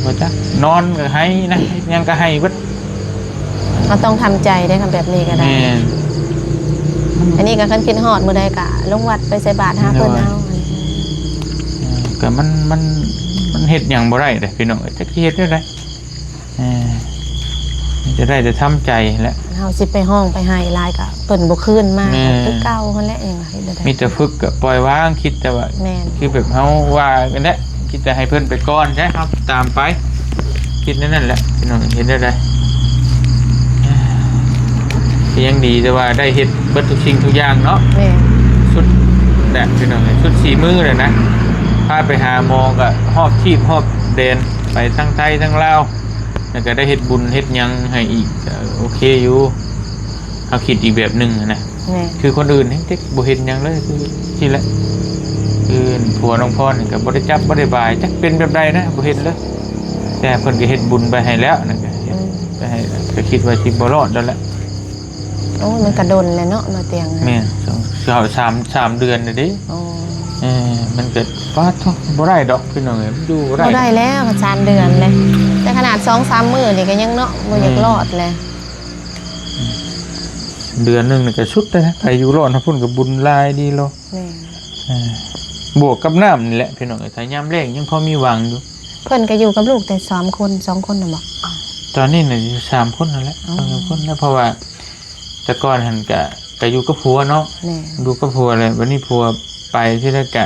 Speaker 1: ว่าจักนอนก็ให้นะยังก็ให้เบิด
Speaker 2: เราต้องทำใจได้คำแบบนี้ก็ได้
Speaker 1: แม่
Speaker 2: อันนี้ก็คันกินฮอดมื้อใดก็ลงวัดไปใส่บาตรหาเพิ่นเอา
Speaker 1: ก็มันเฮ็ดหยังบ่ได้เด้พี่น้องจักสิเฮ็ดได้ไดจะได้แต่ทำใจแหละ
Speaker 2: เฮาสิไปห้องไปให้หลายก็เพิ่นบ่คืนมาคือเก่าหั่นแหละยังไงได้
Speaker 1: มีแต่ฝึกก็ปล่อยวางคิดแต่ว่า
Speaker 2: แม่น
Speaker 1: คือแบบเฮาว่ากันแหละคิดแต่ให้เพิ่นไปก่อนใช่ครับตามไปคิดนั่นแหละพี่น้องเห็นได้ก็ยังดีแต่ว่าได้เฮ็ดเบิดทุกสิ่งทุกอย่างเนาะ
Speaker 2: แม่น
Speaker 1: สุด แหละพี่น้องเอ้ยชุดสีมือเลยนะพาไปหาหมอก็ฮอบชีพฮอบเดนไปทั้งไทยทั้งลาวแล้วก็ได้เฮ็ดบุญเฮ็ดหยังให้อีกก็โอเคอยู่เขาคิดอีกแบบหนึงนะ
Speaker 2: แม่
Speaker 1: คือคนอื่นเด็กบ่เห็นหยังเลยคือที่แหละคือผัวน้องพรนี่ก็บ่ได้จับบ่ได้บายจักเป็นแบบใดนะบ่เห็นเลยแต่เพิ่นก็เฮ็ดบุญไปให้แล้วนั่นก็เฮ็ดไปให้ก็คิดว่าสิบ่รอดแล้วแหละ
Speaker 2: โอ้มันกระดนเลยเนาะมาเตียง
Speaker 1: แม่น3เดือนน่ะเด้
Speaker 2: โอ้
Speaker 1: มันเกิดว่าทุกบ่ได้ดอกพี่น้องเอ้ยมันอยู่บ่ได้
Speaker 2: บ่ได้แล้วก็3เดือนเลยแต่ขนาด 2-3 มื้อนี่ก็ยังเนาะบ่อยากรอดเลย
Speaker 1: เดือนหนึงนี่ก็สุดแล้วนะใครอยู่รอดนะพุ่นก็บุญหลายดีโล
Speaker 2: แม่
Speaker 1: บวกกับน้ำนี่แหละพี่น้องเอ้ยถ้ายามแล้งยังพอมีหวังอยู่
Speaker 2: เพิ่นก็อยู่กับลูกแต่3คน2คนน่ะบ่
Speaker 1: ตอนนี้น่ะอยู่3คนนั่นแหละ
Speaker 2: อ๋อ
Speaker 1: 3คนแล้วเพราะว่าแต่ก่อนหันก็อยู่กับผัวเนาะ
Speaker 2: แม่
Speaker 1: ดูกับผัวเลยวันนี้ผัวไปที่แรกกะ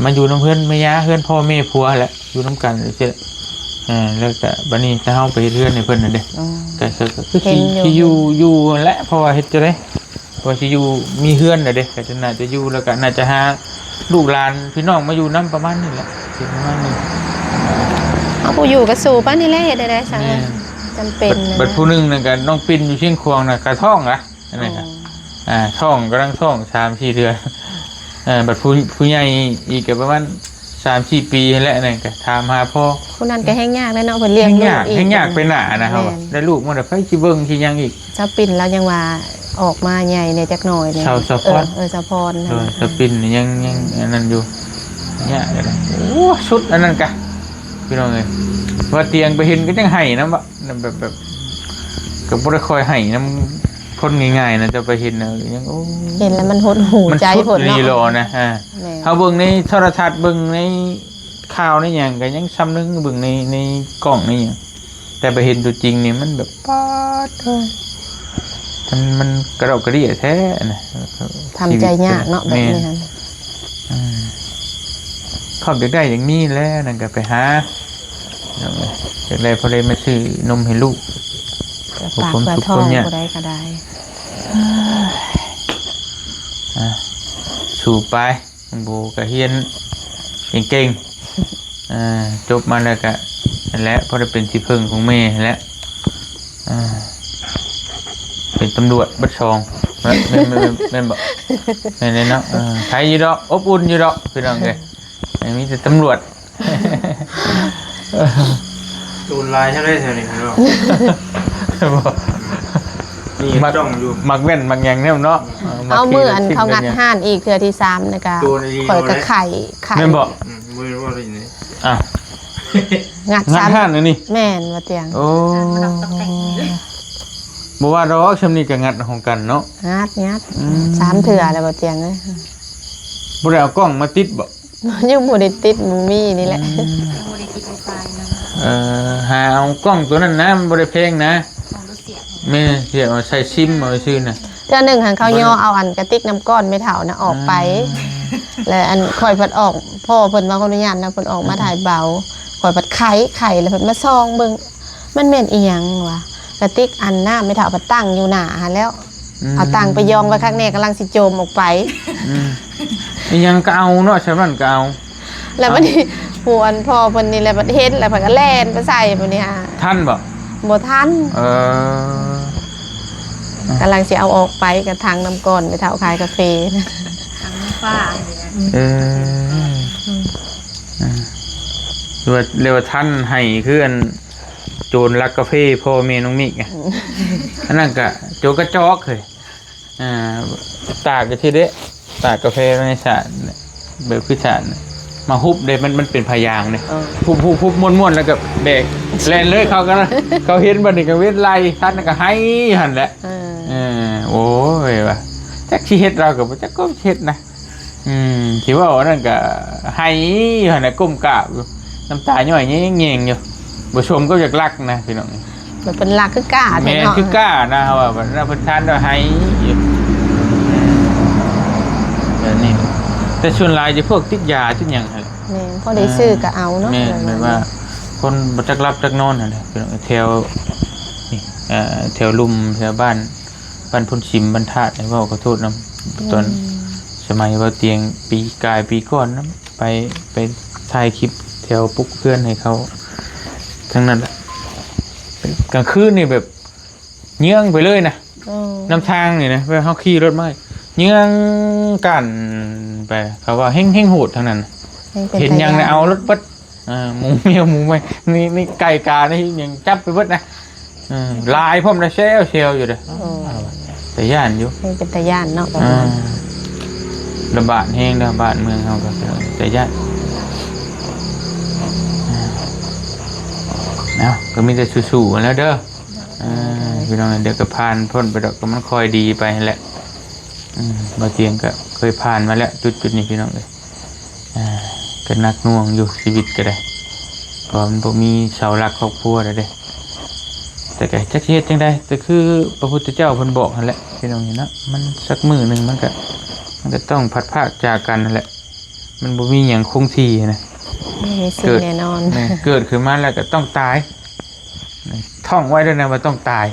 Speaker 1: มาอยู่น้ำเพื่อนไม่ย้าเพื่อนพ่อแม่ผัวแหละอยู่น้ำกันเลยเจ้แล้วก็วันนี้จะเข้าไปเรื่อนในเพื่อนนั่นเด้
Speaker 2: อ๋อ
Speaker 1: แต่คือ
Speaker 2: เห็นอยู่
Speaker 1: ที่อยู่และเพราะว่าเฮ็ดจะได้เพราะที่อยู่มีเพื่อนน่ะเด้ก็จะน่าจะอยู่แล้วก็น่าจะหาลูกหลานพี่น้องมาอยู่น้ำประมาณนี้แหละสิประมาณนี้
Speaker 2: เอาผู้อยู่ก็สู่ปานนี่แหละเฮ็ดได้ซั่น
Speaker 1: แม่
Speaker 2: จำเป็นนะ
Speaker 1: บัดผู้หนึงนั่นก็น้องปิ่นอยู่เชียงควงน่ะกระท่องล่ะนั่นแหละครับ ท่องกำลังท่อง3-4 เดือนบัดผู้ใหญ่อีกก็ประมาณ3-4 ปีแล้วนั่นก็ถามหาพ่อ
Speaker 2: ผู้นั้นก็แฮงยากแล้วเนาะเพิ่นเลี้ย
Speaker 1: แห่
Speaker 2: ง
Speaker 1: ง
Speaker 2: ลู
Speaker 1: ยาก
Speaker 2: กอีก
Speaker 1: แห่งยากไปหน้านะครับ
Speaker 2: แม่น
Speaker 1: ได้ลูกมันได้ไปสิเบิ่งสิหยังอีก
Speaker 2: เจ้าปิ่นเรายังว่าออกมาใหญ่เนี่ยจักหน่อยเนี่ย
Speaker 1: สาวพร
Speaker 2: สาวพรนะ
Speaker 1: สปินยังอันนั้นอยู่เนี่ยเดี๋ยวนะโอ้ชุดอันนั้นกะพี่น้องเอ้ยว่าเตียงไปเห็นก็จังไห้นำแบบก็บ่ได้คอยไห้นำคนง่ายๆนะจะไปเห็นน่ะยังโอ้
Speaker 2: เห็นแล้วมันหดหู
Speaker 1: มัน
Speaker 2: ใจ
Speaker 1: ชุด
Speaker 2: ผล
Speaker 1: นี่
Speaker 2: เนาะ
Speaker 1: รอนะ
Speaker 2: แม่
Speaker 1: เฮาเบิ่งในโทรทัศน์เบิ่งในข่าวในหยังก็ยังซ้ำนึงเบิ่งในกล้องในหยังแต่ไปเห็นตัวจริงนี่มันแบบป๊าดเด้อมันกระดอกกระเดี่ยแท้นะ
Speaker 2: ทำใจยากเนาะแบบนี้ฮะ
Speaker 1: ขอบอยากได้อย่างนี้แล้วนั่นก็ไปหาอยากได้พอได้มาซื้อนมให้ลูก
Speaker 2: ปากปลาทองก็ได้ก็ได้
Speaker 1: สู่ไปโบกะเฮียนเก่งๆจบมาแล้วก็นั่นแหละพอได้เป็นที่พึ่งของแม่แล้วเป็นตำรวจบัดซองแม่นบอกแม่นเนาะใครอยู่ดอกอบอุ่นอยู่ดอกพี่น้องเอ้ยมีแต่ตำรวจ
Speaker 3: โดนลายใช่ไหมแถวนี้ครับนี่จ้องอยู่
Speaker 1: มักเว้นมักหยังเนี่ยเนาะ
Speaker 2: เอามืออันเขางัดห่านอีกเทือที่3นะคะข่อยก็ไข่
Speaker 1: แม่นบอก
Speaker 3: มือว่าอะไรนี่
Speaker 1: อ่ะ
Speaker 2: งัด
Speaker 1: งัดห้านเลยนี่
Speaker 2: แม่นว่าเตียง
Speaker 1: โอ้บ่ว่าดอกชำนี้ก็งัดของกันเนาะ
Speaker 2: งัด3เทือแล้วว่าเตียงเอ้ย
Speaker 1: บ่ได้เอากล้องมาติดบ่
Speaker 2: ยังบ่ได้ติดมันมีนี่แหละ
Speaker 4: โมเดลติดไฟฟ้านะ
Speaker 1: หาเอากล้องตัวนั้นนะมันบ่ได้แพงนะ
Speaker 4: ของรถเสียบ
Speaker 1: แม่เสียเอาใส่ซิมเอาซื่อน่ะ
Speaker 2: เทื่อหนึงหันเขาย่อเอาอันกระติกน้ำก้อนไม่เท่านะออกไป แล้วอันข่อยเพิ่นออกพ่อเพิ่นมาขออนุญาตนะเพิ่นออกมาถ่ายเบาข่อยเพิ่นไข่แล้วเพิ่นมาซองเบิ่งมันแม่นอีหยังวะกระติกอันน้าไม่เท่าเพิ่นตั้งอยู่หน้าหันแล้ว เอาตังค์ไปยองไว้ข้างในกำลังสิโจมออกไป
Speaker 1: อีหยังก็เอาเนาะใช่มันก็เอา
Speaker 2: แล้วบัดนี้ผู้อันพ่อเพิ่นนี่แหละบัดเฮ็ดแล้วเพิ่นก็แล่นไปใส่บัดนี้ฮะ
Speaker 1: ท่านบ่
Speaker 2: บ่ทัน
Speaker 1: เออ
Speaker 2: กำลังสิเอาออกไปกับทางน้ำก้อนไปเท่าขายกาแฟนะ
Speaker 4: ทางฟ้า
Speaker 1: เออเรียกว่าท่านให้คืออันโจรลักกาแฟพ่อแม่น้องมิกไงอันนั้นก็โจรกระจอกเลยตากกะทิเดะตากกาแฟในสารแบบคือสารมาฮุบเลยมันเป็นพยางเนี่ยฮุบม้วนๆแล้วก็แบกแลนเลยเขาก็เขาเห็นบัดนี้ก็เวทไล่ท่านก็ให้หันแหละโอ้ยว่ะจักสิเฮ็ดเราก็บ่จักก็เฮ็ดนะคิดว่าอันนั้นก็ให้หันน่ะก้มกราบอยู่น้ำตาย่อยแยงๆอยู่บ่ชมก็อยากรักนะพี่น้อง
Speaker 2: มันเป็นหลักคือกล้า
Speaker 1: แม่
Speaker 2: เนาะ
Speaker 1: คือกล้านะว่าบัดนั้นเพิ่นทานได้ให้อยู่แบบนี้แต่ส่วนหลายจะพวกติดยาติดหยังหั่น
Speaker 2: แม่พอได้ซื้อก็เอาเนาะ
Speaker 1: แม่นว่าคนบ่จักรับจักนอนนั่นแหละพี่น้องแถวนี่แถวลุ่มแถวบ้านพุ่นชิมบ้านธาตุให้เว้าขอโทษนำตอน มัยว่าเตียงปีกายปีก่อนนะไปถ่ายคลิปแถวปุ๊กเพื่อนให้เขาทั้งนั้นแหละเป็นกลางคืนนี่แบบเยื้องไปเลยนะ
Speaker 2: อืม
Speaker 1: น้ำทางนี่นะเวลาเขาขี่รถมาเยื้องกันไปเขาว่าเฮ่งโหดทั้งนั้น เห็นยังเนี่ยเอารถบัดหมูเมียวหมูไม่นี่ไก่กานี่ยังจับไปเบิดนะลายพ่อมนะเชลอยู่เด้อแต่ย่านอยู่
Speaker 2: นี่เป็นตาย่านเนาะ
Speaker 1: ระบาดแห้งระบาดเมืองเขาก็แต่ย่านเอาก็มีแต่สู้ๆแล้วเด้อพี่น้องเดี๋ยวก็ผ่านพ้นไปดอกก็มันคอยดีไปแหละบาเตียงก็เคยผ่านมาแล้วจุดนี้พี่น้องเลยก็นักน่วงอยู่ชีวิตก็ได้ก็มันบ่มีเสาหลักครอบครัวเลยเด้แต่ก็จักสิเฮ็ดจังได๋แต่คือพระพุทธเจ้าเพิ่นบอกนั่นแหละพี่น้องเห็นเนาะมันสักมื้อนึงมันก็ต้องพัดพรากจากกันนั่นแหละมันบ่มีหยังคงที่นะ
Speaker 2: ไม่มีสิ่งแน่นอน
Speaker 1: เกิดขึ้นมาแล้วก็ต้องตายท่องไว้ด้วยนะว่าต้องตาย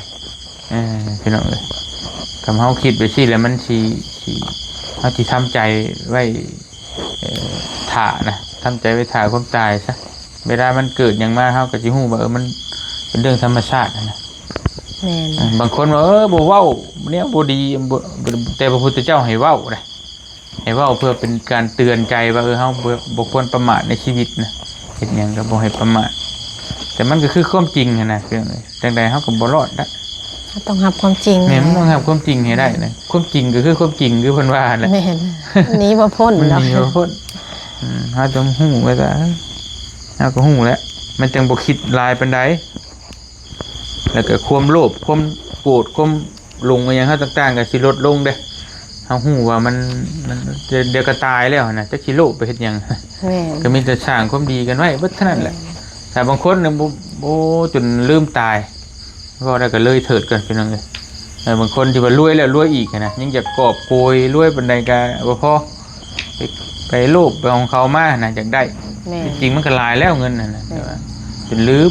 Speaker 1: พี่น้องเอ้ยคำเฮาคิดไปสิแล้วมันสิเฮาสิทำใจไว้ถ่านะทำใจไว้ถ่าความตายซะเวลามันเกิดอย่างมาเฮาก็สิฮู้ว่ามันเป็นเรื่องธรรมชาตินะ
Speaker 2: แม่น
Speaker 1: บางคนว่าบ่เว้าเนี่ยบ่ดีแต่พระพุทธเจ้าให้เว้านะให้เว้าเพื่อเป็นการเตือนใจว่าเฮาบ่ควรประมาทในชีวิตนะเฮ็ดหยังก็บ่ให้ประมาทแต่มันก็คือความจริงนะเรื่องเลยจังใดเฮาก็บ่รอดนะ
Speaker 2: ต้องรับความจริง
Speaker 1: แม่มันต้องรับความจริงให้ได้นะความจริงก็คือความจริงคือเพิ่นว่าแหละ
Speaker 2: แม่นหนี้บ่พ้น
Speaker 1: มัน
Speaker 2: เนาะ
Speaker 1: มีบ่พ้นเฮาต้องฮู้ไว้ซะเฮาก็ฮู้แล้วมันจังบ่คิดหลายปานใดแล้วก็ความโลภความโกรธความหลงอะไรอย่างเฮาต่างๆก็สิลดลงเด้เฮาฮู้ว่ามันเดี๋ยวก็ตายแล้วนะจักสิโลภไปเฮ็ดหยัง
Speaker 2: แม่น
Speaker 1: ก็มีแต่สร้างความดีกันไว้เบิดเท่านั้นแหละแต่บางคนเนี่ยโอ้จนลืมตายก็ได้ก็เลยเถิดกันพี่น้องเลยแต่บางคนที่ว่ารวยแล้วรวยอีกนะยังอยากกอบโกยรวยบันไดกาบ่พอไปโลภไปของเขามานะอยากได้
Speaker 2: แม่น
Speaker 1: จริงมันก็หลายแล้วเงินน่ะนะแต่ว่าจนลืม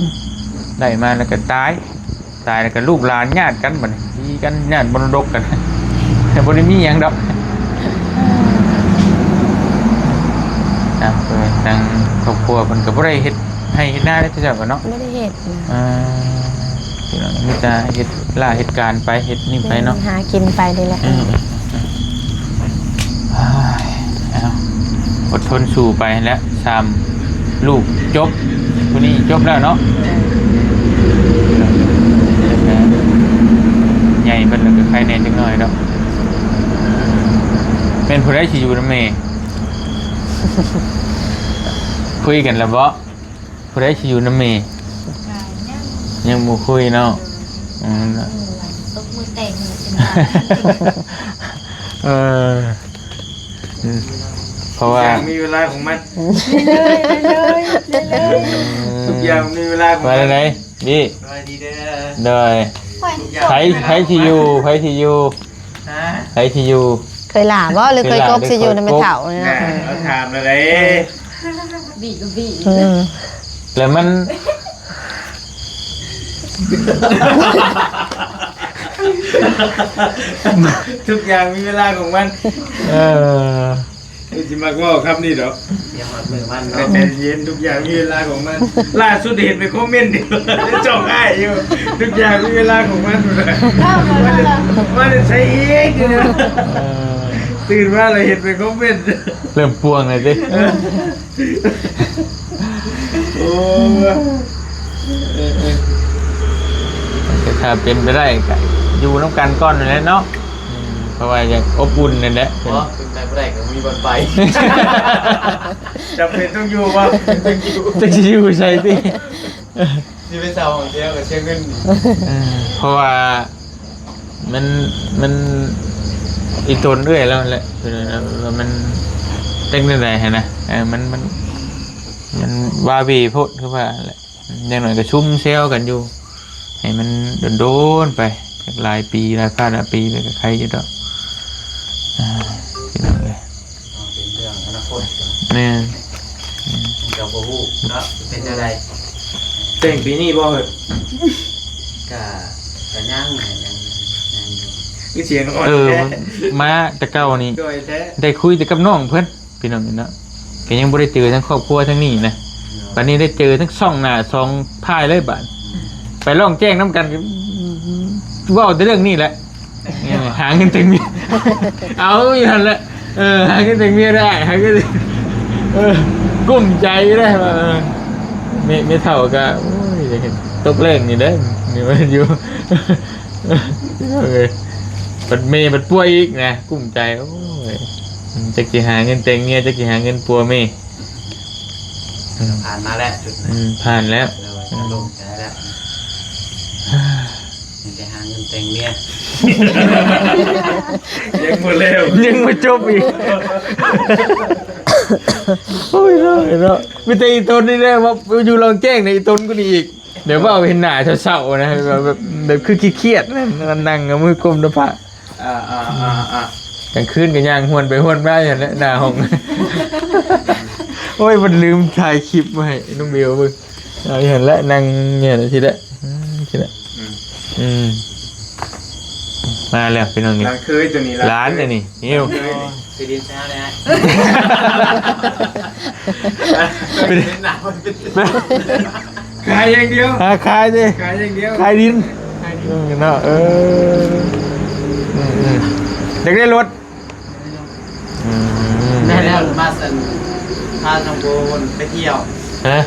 Speaker 1: ได้มาแล้วก็ตายแล้วก็ลูกหลานญาติกันบัดนี้ดีกันญาติมรดกกัน แต่บ่ได้มีหยังดอกเพิ่นทางครอบครัวเพิ่นก็บ่ได้เฮ็ดให้เฮ็ดหน้าได้เจ้าก็เนาะ
Speaker 2: ไม่ได้เฮ็ดนะ
Speaker 1: พี่น้องมีแต่เฮ็ดล่าเหตุการณ์ไปเฮ็ดนี่ไปเนาะ
Speaker 2: หากินไปนี่แหละ
Speaker 1: เอาอดทนสู้ไปแล้ว3ลูกจบผู้นี้จบแล้วเนาะใหญ่เพิ่นก็ใครแน่จังหน่อยดอกเป็นผู้ใดสิอยู่นำแม่ คุยกันแล้วบ่ผู้ใดสิอยู่นำแม่ยังบ่คุยเนาะ
Speaker 4: ตกมือแต่งมือเป็น
Speaker 1: เออเพราะ
Speaker 3: ทุก
Speaker 1: ว่า
Speaker 3: อย่างมีเวลาของมันทุกอย่างมีเวลาของ
Speaker 1: ไป
Speaker 3: มัน
Speaker 1: ไหนนี่
Speaker 3: สวัสดีเด้อ
Speaker 1: เดย
Speaker 4: ค่อย
Speaker 1: ไผที่อยู่ไผที่อยู่
Speaker 3: ฮะ
Speaker 1: ไผที่อยู่
Speaker 2: เคยหลาบ่หรือเคยกบสิอยู่ในแม่เฒ่านี่
Speaker 3: น่ะ
Speaker 2: นะ
Speaker 3: เราถามอะไร
Speaker 4: บีกับบี
Speaker 1: แล้วมัน
Speaker 3: ทุกอย่างมีเวลาของมัน
Speaker 1: เออ
Speaker 3: จิมากว่าครับนี่ดอกอย่าหอดมือมันเนาะใจเย็นทุกอย่างมีเวลาของมัน ล่าสุดเห็นไปคอมเมนต์ดิจ้องอ้ายอยู่ทุกอย่างมีเวลาของมันว่าจะใช้อีกอยู่นะตื่นมาเลยเห็นไปคอมเมนต์
Speaker 1: เริ่มปวงเลยสิ
Speaker 3: โอ้
Speaker 1: แต่ถ้าเป็นไปได้ก็อยู่น้ำกันก้อนนั่นแหละเนาะเพราะว่าอยากอบอุ่นนั่นแหละ
Speaker 3: เพราะเป็นไปไม่ได้ก็มีบอลไปจำเป็นต้องอยู่ว่าต้องอยู่
Speaker 1: จะอยู่ใช่สิ
Speaker 3: ที่เป็นสาวของเจ้ากับเชียงเงิน
Speaker 1: เพราะว่ามันอีตนเรื่อยแล้วแหละมันเต้นได้ฮะนะมันวาบีพูดคือว่าแหละอย่างหน่อยก็ชุ่มเซลกันอยู่ให้มันโดนไปหลายปีหลายคาหลายปีไปกับใครจะดอกที่นั่นเลย
Speaker 3: เป็นเรื่องอนาคต
Speaker 1: เนี่ย
Speaker 3: เจ้าบ่ฮู้เนาะเป็นอะไรเต่งปีนี้บ่เหรอกะย่างอยู่ คือเสียงอ่อน
Speaker 1: มัน
Speaker 3: แท้
Speaker 1: มาแต่เก่านี่
Speaker 3: โดยแท้
Speaker 1: ได้คุยแต่กับน้องเพิ่นพี่น้องนี่เนาะก็ยังบ่ได้เจอทั้งครอบครัวทั้งนี้นะบัดนี้ได้เจอทั้งช่องหน้าสองพายเลยบัดไปร้องแจ้งน้ำกันก็เว้าแต่เรื่องนี้แหละหาเงินแต่งเมียเอาอยู่หั่นแหละหาเงินแต่งเมียได้หาเงินกุ้มใจได้ว่าไม่เท่าก็โอ้ยจะเห็นตกแรงนี่เด้นี่มันอยู่ปัดเมย์ปัดป่วยอีกนะกุ้มใจโอ้ยจะกี่หาเงินแต่งเมียจะกี่หาเงินปัวเมย์
Speaker 5: ผ่านมาแล้วจุด
Speaker 1: ผ่านแล้ว
Speaker 5: เราลงใจแล้วจะหาเงินแต่งเมีย
Speaker 3: ยังหมดแล้ว
Speaker 1: ยังไม่จบอีกโอ้ยเนาะมีแต่อีตนนี่แหละว่าอยู่ลองแจ้งในอีตนก็ดีอีกเดี๋ยวว่าเห็นหน้าเศร้าๆนะแบบคือขี้เครียดนั่งกับมือกลมนะพะ กลางคืนก็ย่างหวนไปหวนมาอย่างนั้นหน้าห้องโอ้ยมันลืมถ่ายคลิปมาให้น้องเบลมึงเอาเห็นแล้วนั่งเนี่ยทีละทีละมาแล้วพี่น้องนี่
Speaker 3: หลังเคยตัวนี้
Speaker 1: ร้านเนี่ยนี่นิ้ว
Speaker 5: ไปดินเช้าเลยฮะ
Speaker 1: เป็น
Speaker 5: หนักมันเป็น
Speaker 3: ขายอย่างเดียว
Speaker 1: ขายดิ
Speaker 3: ขายอย่างเดียว
Speaker 1: ขายดินเนาะอยากได้รถ
Speaker 5: แม่แล้วมาสันพาน้องโบนไปเที่ยว
Speaker 1: ฮะ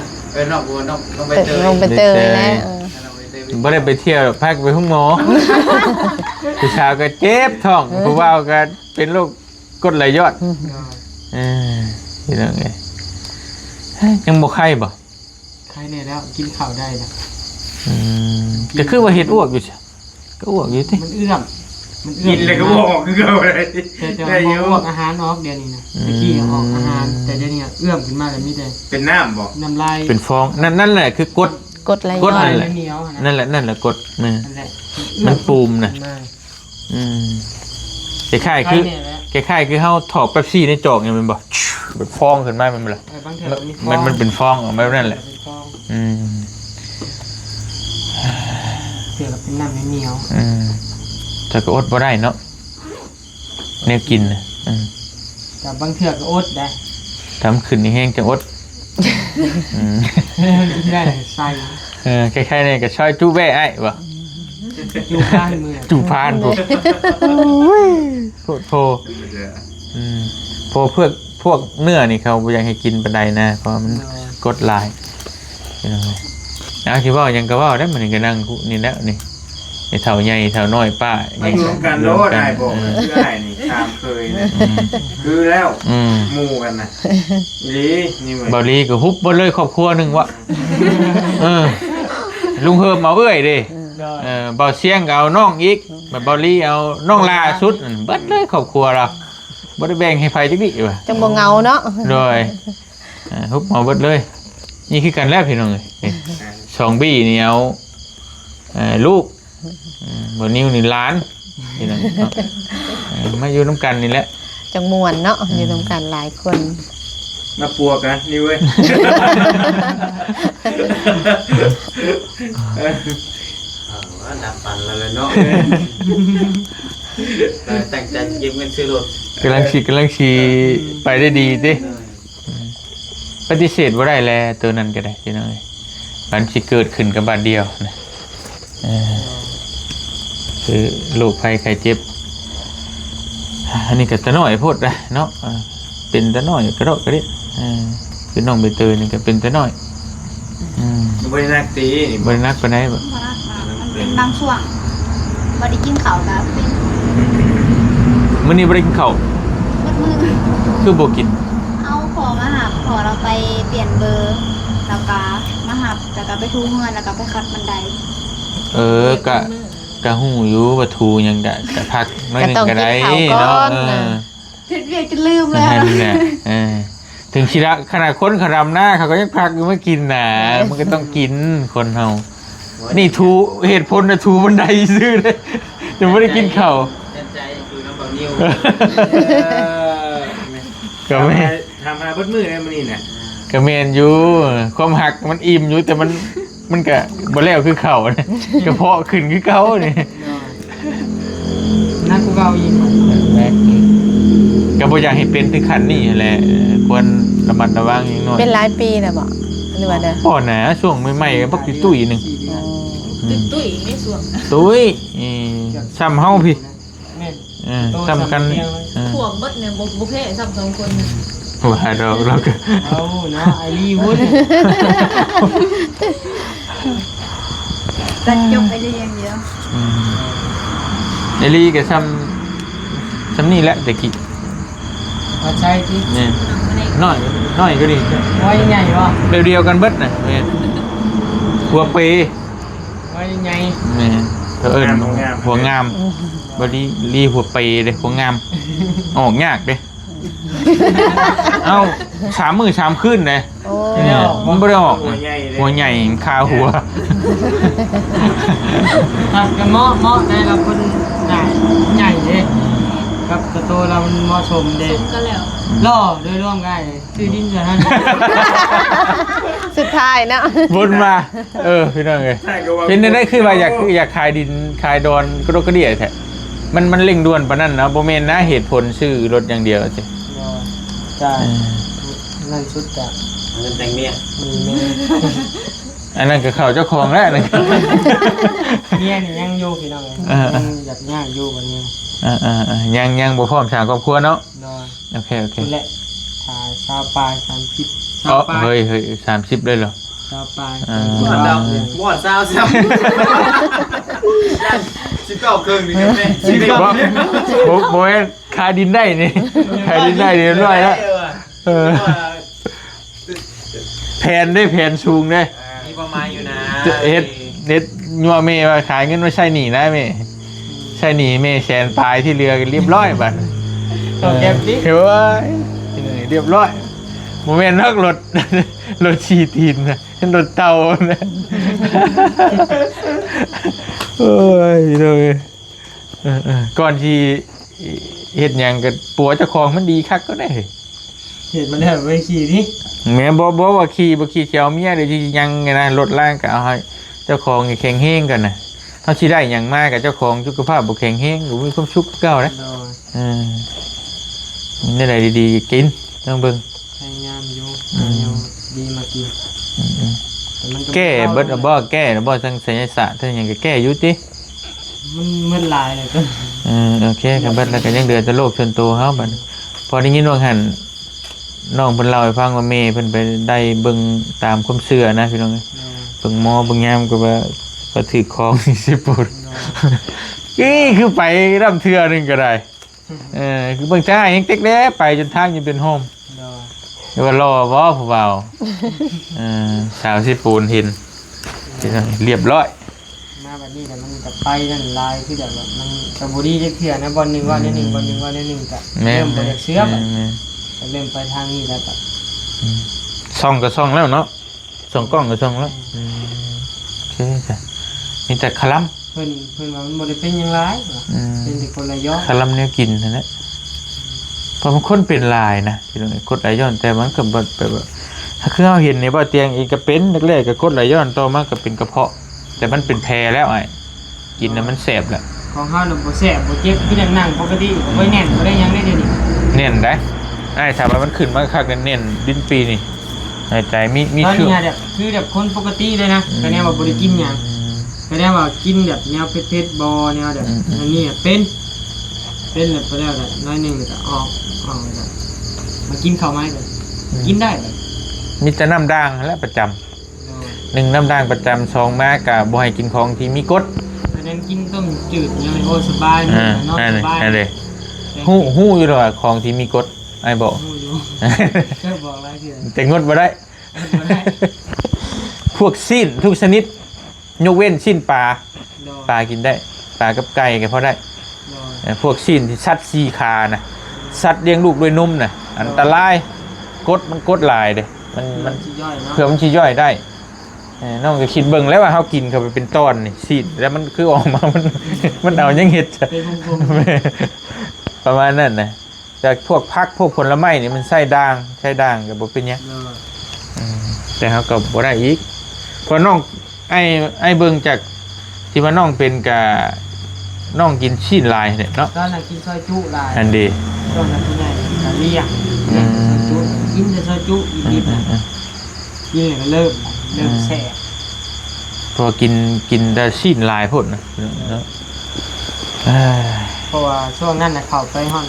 Speaker 5: น้องโบน้องไปเจอ
Speaker 2: ลงไปเจอแล้ว
Speaker 1: ไม่ได้ไปเที่ยวพักไปห้องหมอผู้ชายก็เจ็บท้องผู้บ่าวก็เป็นโรคกรดไหลย้อนนี่เรื่องไงยังบ่ไข้บ่
Speaker 6: ใครเนี่ยแล้วกินข้าวได้นะ
Speaker 1: ก็คือว่าเห็ดอ้วกอยู่ใช่ก็อ้วกอยู่ที่
Speaker 6: มันเอื้อมมันเอื้
Speaker 3: กินเลยก็บอกคือเขาอะไร
Speaker 6: แต่
Speaker 3: ได้
Speaker 6: ม
Speaker 3: เย
Speaker 6: อง
Speaker 3: อะ
Speaker 6: ออกอาหารออกเดี๋ยวนี้นะตะกี้ออกอาหารแต่เดี๋ยวนี้เอื้อมขึ้นมาแล้วมีแต่
Speaker 3: เป็นน้ำบอก
Speaker 6: น้ำลาย
Speaker 1: เป็นฟองนั่นแหละคือกด
Speaker 2: กดไหล
Speaker 1: กด
Speaker 2: ย้อ
Speaker 1: อะ
Speaker 2: น
Speaker 1: ไร
Speaker 6: เหนียว
Speaker 1: นั่นแหละกดนี่
Speaker 6: นั่นแหละ
Speaker 1: มันปูมนะคล้ายๆคือคล้ายๆคือเฮาถอกเป๊ปซี่ในจอกเนี่ยมันบ่แบบฟองขึ้นมามันบ่ล่ะ
Speaker 6: บางเทอ
Speaker 1: มันเป็นฟองออกมาแบบนั้นแหละ
Speaker 6: เป็นฟอง เสือเป็นน้ำเหนียว
Speaker 1: แต่ก็อดบ่ได้เนาะแนวกินนะ
Speaker 6: แต่บางเถื่อก็อดได้
Speaker 1: ทำขึ้นนี่แห้งจะอด
Speaker 6: กินได้ใส่
Speaker 1: คล้ายๆเนี่ยก็ช่อยจู้แว่ไอ้บ่
Speaker 6: จูบ้านมือ
Speaker 1: จูพานพวกโพโพพวกเนื้อนี่เขาบ่อยากให้กินปานใดนะเพราะมันกดลายเป็นยังไงเอาสิเว้าหยังก็เว้าได้มันก็นั่งนี่แล้วนี่ไอ้เฒ่าใหญ่เฒ่าน้อยป้า
Speaker 3: มาอยู่กันโลดได้บอกคือได้นี่ตามเคยนะคือแล้วหมู่กันนะนี่เหมือน
Speaker 1: เบาลีก็ฮุบบ่เลยครอบครัวหนึงวะลุงเฮิมเอาเอ้ยดิเบาเสียงก็เอาน้องอีกแบบเบาลีเอาน้องลาสุดเบิดเลยครอบครัวเราบ่ได้แบ่งให้ไผจักนิดว่ะ
Speaker 2: จังบ่เงาเนาะ
Speaker 1: โดยฮุบเอาเบิดเลยนี่คือกันแล้วพี่น้องเอ้ย2บี้นี่เอาลูกบ่นิ้วนี่หลานพี่น้องมาอยู่นํกันนี่แหละ
Speaker 2: จังม่วนเนาะอยู่นำกันหลายคน
Speaker 3: มาปัวกันนี่เว้ย
Speaker 5: ดับปั่นแล้วเนาะตั้งใจเก็บเงินซื้อรถ
Speaker 1: กำลังชีไปได้ดีติปฏิเสธบ่ได้แลตัวนั้นก็ได้พี่น้องเอ้ยมันสิเกิดขึ้นกับบัดเดียวนะคือโรคภัยไข้เจ็บอันนี้ก็ตะน้อยโพดนะเนาะเป็นตะน้อยกระโดดกระดิคือน้องใบเตยนี่ก็เป็นตะน้อย
Speaker 3: บริษัทตีนี่
Speaker 1: บ่ได้นักปานใดบ่
Speaker 4: มันเป็นบางช่วงบ่ได้กินข้าวก็เป็น
Speaker 1: มื้อนี้บ่ได้กินข้าว
Speaker 4: มืด
Speaker 1: คือบ่กิน
Speaker 4: เอาของมาหับขอเราไปเปลี่ยนเบอร์แล้วก็มาหับแล้วก็ไปทูเงินแล้วก็ไปคัดบันได
Speaker 1: ก็ฮู้อยู่ว่าทูหยังก็พักน้อยหนึงก็ได้เนาะ
Speaker 4: ผิดเวียกจะลืมเลย
Speaker 1: นั่นแหละถึงชิระขนาดคนขรำหน้าเขาก็ยังพักอยู่ไม่กินนะมันก็ต้องกินคนเฮานี่ทูเหตุผลนะทูบันไดซื้อเลยจะไม่ได้กินข้าว
Speaker 5: ใจคือน้ำเบานิ้ว
Speaker 1: ก็ไม่
Speaker 3: ทำมาเบิดมือเลยมันนี่นะ
Speaker 1: ก็เมนอยู่ความหักมันอิ่มอยู่แต่มันก็บ่แล้วคือเข่านะกระเพาะขึ้นคือเก่านี่
Speaker 6: นักกูเก่าอีก
Speaker 1: ก็บ่อยากให้เป็นถึงขั้นนี้แหละควรระมัดระวังอย่างน้อย
Speaker 2: เป็นหลายปีนะบ่หรือว่าเด้อ
Speaker 1: พ่อนะช่วงใหม่ๆพวกตุ้ยๆนึง
Speaker 7: ตุ้ยไม่สวม
Speaker 1: ตุ้ยซ้ำเฮาพี่
Speaker 6: แม่น
Speaker 1: ซ้ำกัน
Speaker 7: ถ่วงเบิดเนี่ยบุเพสับสองคน
Speaker 1: ว่าเราก็
Speaker 6: เอาเนาะไอรีวุ้น
Speaker 4: ตัดจบไปเลยอย่างเดียว
Speaker 1: ไอลีก็ซ้ำนี่แหละแต่กี้
Speaker 6: มาใช้ที่
Speaker 1: เนี่ยน้อยก็ดี
Speaker 6: ไว้ใหญ่ป่ะ
Speaker 1: เดียวกันเบิดน่ะเนี่ยหัวเป
Speaker 6: ไว้ใหญ่
Speaker 1: เนี่ยหัวงามบดีลีหัวเปเลยหัวงามออกยากเด้เอ้า3 มื้อ 3 คืนเลย
Speaker 2: โอ้
Speaker 1: เนี่ยมันบ่ได้ออก
Speaker 3: หัวใหญ่เลย
Speaker 1: หัวใหญ่คาหัว
Speaker 6: หักกันเหมาะได้เราคนใหญ่เด้กับกระโตเรามันเหมาะสมเด้
Speaker 7: ซุ้มกันแล้ว
Speaker 6: ล่อโดยร่วมกันชื่อดินจะท่าน
Speaker 2: สุดท้ายเนาะ
Speaker 1: วนมา พี่น้องเอ้ย
Speaker 3: ใช่ก็ว่า
Speaker 1: เห็นได้คือว่าอยากขายดินขายดอนกระโดดกระเดี่ยแท้มันเร่งด่วนปานนั้นนะบ่แม่นนะเหตุผลชื่อรถอย่างเดียวสิ
Speaker 6: จ้านั่นชุดจ้ะ
Speaker 5: เงินแต่งเมีย
Speaker 6: มีเมีย
Speaker 1: อันนั้นก็เข้าเจ้าของแล้วนั่น
Speaker 6: เมียนี่ยังอยู่พี่น้องยังอยากย่างอยู่วันนี้
Speaker 1: ยังบ่พร้อมสร้างครอบครัวเนาะ
Speaker 6: นอน
Speaker 1: โอเค
Speaker 6: คุณแหละถ่ายชาวปลาย30
Speaker 1: อ๋อเฮ้ย30เลยเหรอ
Speaker 6: ชาวปลาย
Speaker 5: หมดดาวหมดซาวซ้ำ19 ครึ่งนี่แม่
Speaker 1: บ่แม่นขายดินได้นี่ขายดินได้เรียบร้อยแล้วแผนสูงเด้
Speaker 5: มีประมาณอยู่นะ
Speaker 1: เฮ็ดยัวเมว่าขายเงินไม่ใช่หนีนะเมใช่หนีเมแสนปลายที่เรือกันเรียบร้อยบัด
Speaker 6: เอาเก็บดิ
Speaker 1: เฮ้ยเรียบร้อยโมเมนต์นักรถ รถชีตีนนะรถเตานะโอ้ยเลยก่อนที่เฮ็ดหยังกับปัวเจ้าของมันดีคักก็ได้
Speaker 6: เห็นมันแล้วไปขี่ดิ
Speaker 1: แม่บ่ว่าขี่เจ้าเมียเดี๋ยวที่ยังไงนะรถล่างก็เอาให้เจ้าของแข็งแห้งกันนะเท่าที่ได้หยังมากกับเจ้าของสุขภาพบ่แข็งแห้งบ่มีความสุขเก่านะ
Speaker 6: โดย
Speaker 1: นี่อะไรดีๆกินต้องเบิ่ง
Speaker 6: พยายามอยู่ดีมากิน
Speaker 1: แก้เบิดบ่แก้บ่ทางไสยศาสตร์ถ้าหยังก็แก้อยู่ติ
Speaker 6: มันลายเลยก็
Speaker 1: โอเคครับเบิดแล้วก็ยังเหลือแต่โรคส่วนตัวเฮาบัดพอได้ยินว่าหั่นน้องเพิ่นเล่าให้ฟังว่าแม่เพิ่นไปได้เบิ่งตามความเชื่อนะพี่น้องเบิ่งหมอเบิ่งยามก็ว่าก็ถือของสิปุดคือไปรำเทื่อนึงก็ได้คือเบิ่งจ้ายังเต็กแล้ไปจนทางยังเป็นโฮม
Speaker 6: โดย
Speaker 1: เดี๋ยวว่ารอบ่ผู้เบาสาวสิปูนเห็นเรียบร้อย
Speaker 6: มาแบบนี้แต่มันจะไปนั่นลายคือแบบมันกระบุรีจะเถื่อนนะบอลหนึ่งว่าได้หนึ่งบอลหนึ่งว่าได้หนึ่งก็เริ่มไปจากเสื้อแบบเริ่มไปทางนี้แล้วแบบ
Speaker 1: ซ่องก็ซ่องแล้วเนาะส่องกล้องก็ซ่องแล้วโอเคจ้ะมีแต่คลัม
Speaker 6: เพิ่นว่ามันบ่ได้เป็นอย่างไรเป็นแต่คนละย่อ
Speaker 1: คลัมเนี่ยกินนั่นแหละเพราะมันคนเป็นลายนะที่ตรงนี้กดไหลย้อนแต่มันก็แบบถ้าคือเราเห็นในบ่อเตียงอีกก็เป็นแรกๆก็กดไหลย้อนต่อมาก็เป็นกระเพาะแต่มันเป็นแพรแล้วไอ้กินแล้วมันแสบแหละ
Speaker 6: ของเฮาน่ะบ่แซ่บบ่เจ็บคือนั่งปกติบ่แน่นบ่ได้ยังได้เดี๋ยวนี้
Speaker 1: เน่นได้ไอ้ถามว่ามันขึ้นมาคักเน่นดิ้นปีนี่หายใจมี
Speaker 6: ตอน
Speaker 1: เชื่อ
Speaker 6: นี้แบบคือแบบคนปกติเลยนะแต่แนวว่าบ่ได้กินหยังแต่แนวว่ากินแบบแนวเผ็ดๆบ่แนวแบบอันนี้เป็นแบบไปแล้วแบบน้อยนึงก็ออกแบบมากินข้าวไม้แบบกินได้แบบ
Speaker 1: มีแต่น้ำด่างและประจำ1น้ำด่างประจำ2มากับบ่ให้กินของที่มีกรด
Speaker 6: อันนั้นกินต้มจืดยังไงโอ้สบายนอนสบาย
Speaker 1: นั่นเลยฮู้อยู่หรอของที่มีกรดไอ้บอก
Speaker 6: ฮู้อยู่เจ้าบอกอะไรคือ
Speaker 1: แต่งดบ่ได้
Speaker 6: บ่ได้
Speaker 1: พวกสิ้นทุกชนิดยกเว้นสิ้นปลา
Speaker 6: โดย
Speaker 1: ปลากินได้ปลากับไก่ก็พอได้
Speaker 6: โดย
Speaker 1: พวกสิ้นที่สัตว์4ขานะสัตว์เลี้ยงลูกด้วยนมน่ะอันตรายกดมันกดหลายเด้มัน
Speaker 6: สิย่อยเนาะ
Speaker 1: เพื่อมันสิย่อยได้น้องก็คิดเบิ่งแล้วว่าเฮากินเข้าไปเป็นตอนนี่สิ้นแล้วมันคือออกมามันเอายังเฮ็ดจ้ะ
Speaker 6: เป็นวง
Speaker 1: ประมาณนั้นนะจากพวกพักพวกผลไม้นี่มันใส่ด่างก็บ่เป็นหยัง
Speaker 6: ๆโดย
Speaker 1: แต่เขาก็บ่ได้อีกเพราะน้องไอ้เบิ่งจากที่ว่าน้องเป็นกับ น้องกินชีนลายเนี่ยเนาะ
Speaker 6: ตอนนั้นกินซอยจุหลาย
Speaker 1: อันดี
Speaker 6: ตอนนั้นผู้ใหญ่ก็เลี้ยงซอยจุกินแต่ซอยจุดิบๆนะกินแล้วก็เริ่มแสบ
Speaker 1: พอกินได้ชีนลายพุ่นนะเนาะเอ้ย
Speaker 6: เพราะว่าช่วงนั้นน่ะเข้าไปห้อง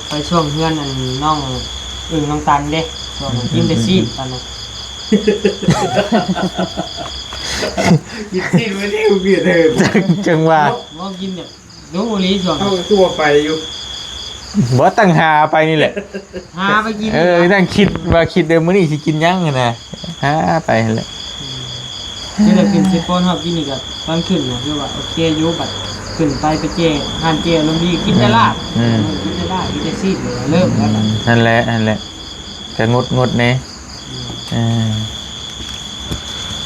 Speaker 6: ไปช่วงเฮือนอันน้องน้องตันเด้ช่วงนั้นกินแต่ซีดตอนนั้น
Speaker 3: กินที่ไม่ได้เบียดเถิด
Speaker 1: จังว่า
Speaker 6: ว่ากินแบบรู้บุรีช่วง
Speaker 3: เข้าตัวไปอยู่
Speaker 1: บ่ตั้งหาไปนี่แหละ
Speaker 6: หาไปกิน
Speaker 1: นั่งคิดว่าคิดเดิมมื้อนี้สิกินหยังกันนะหาไปนั่นแหละ
Speaker 6: ที่เรากินซิโคนครับกินนี่ก็ตอนขึ้นนะคือว่าโอเคอยู่บัดขึ้นไปเจหานเจลมดีกินได้ลาบกินได้ลาบกินได้ซีดเลยเริ่มแล้วบัด
Speaker 1: นั่นแหละก็งดแน่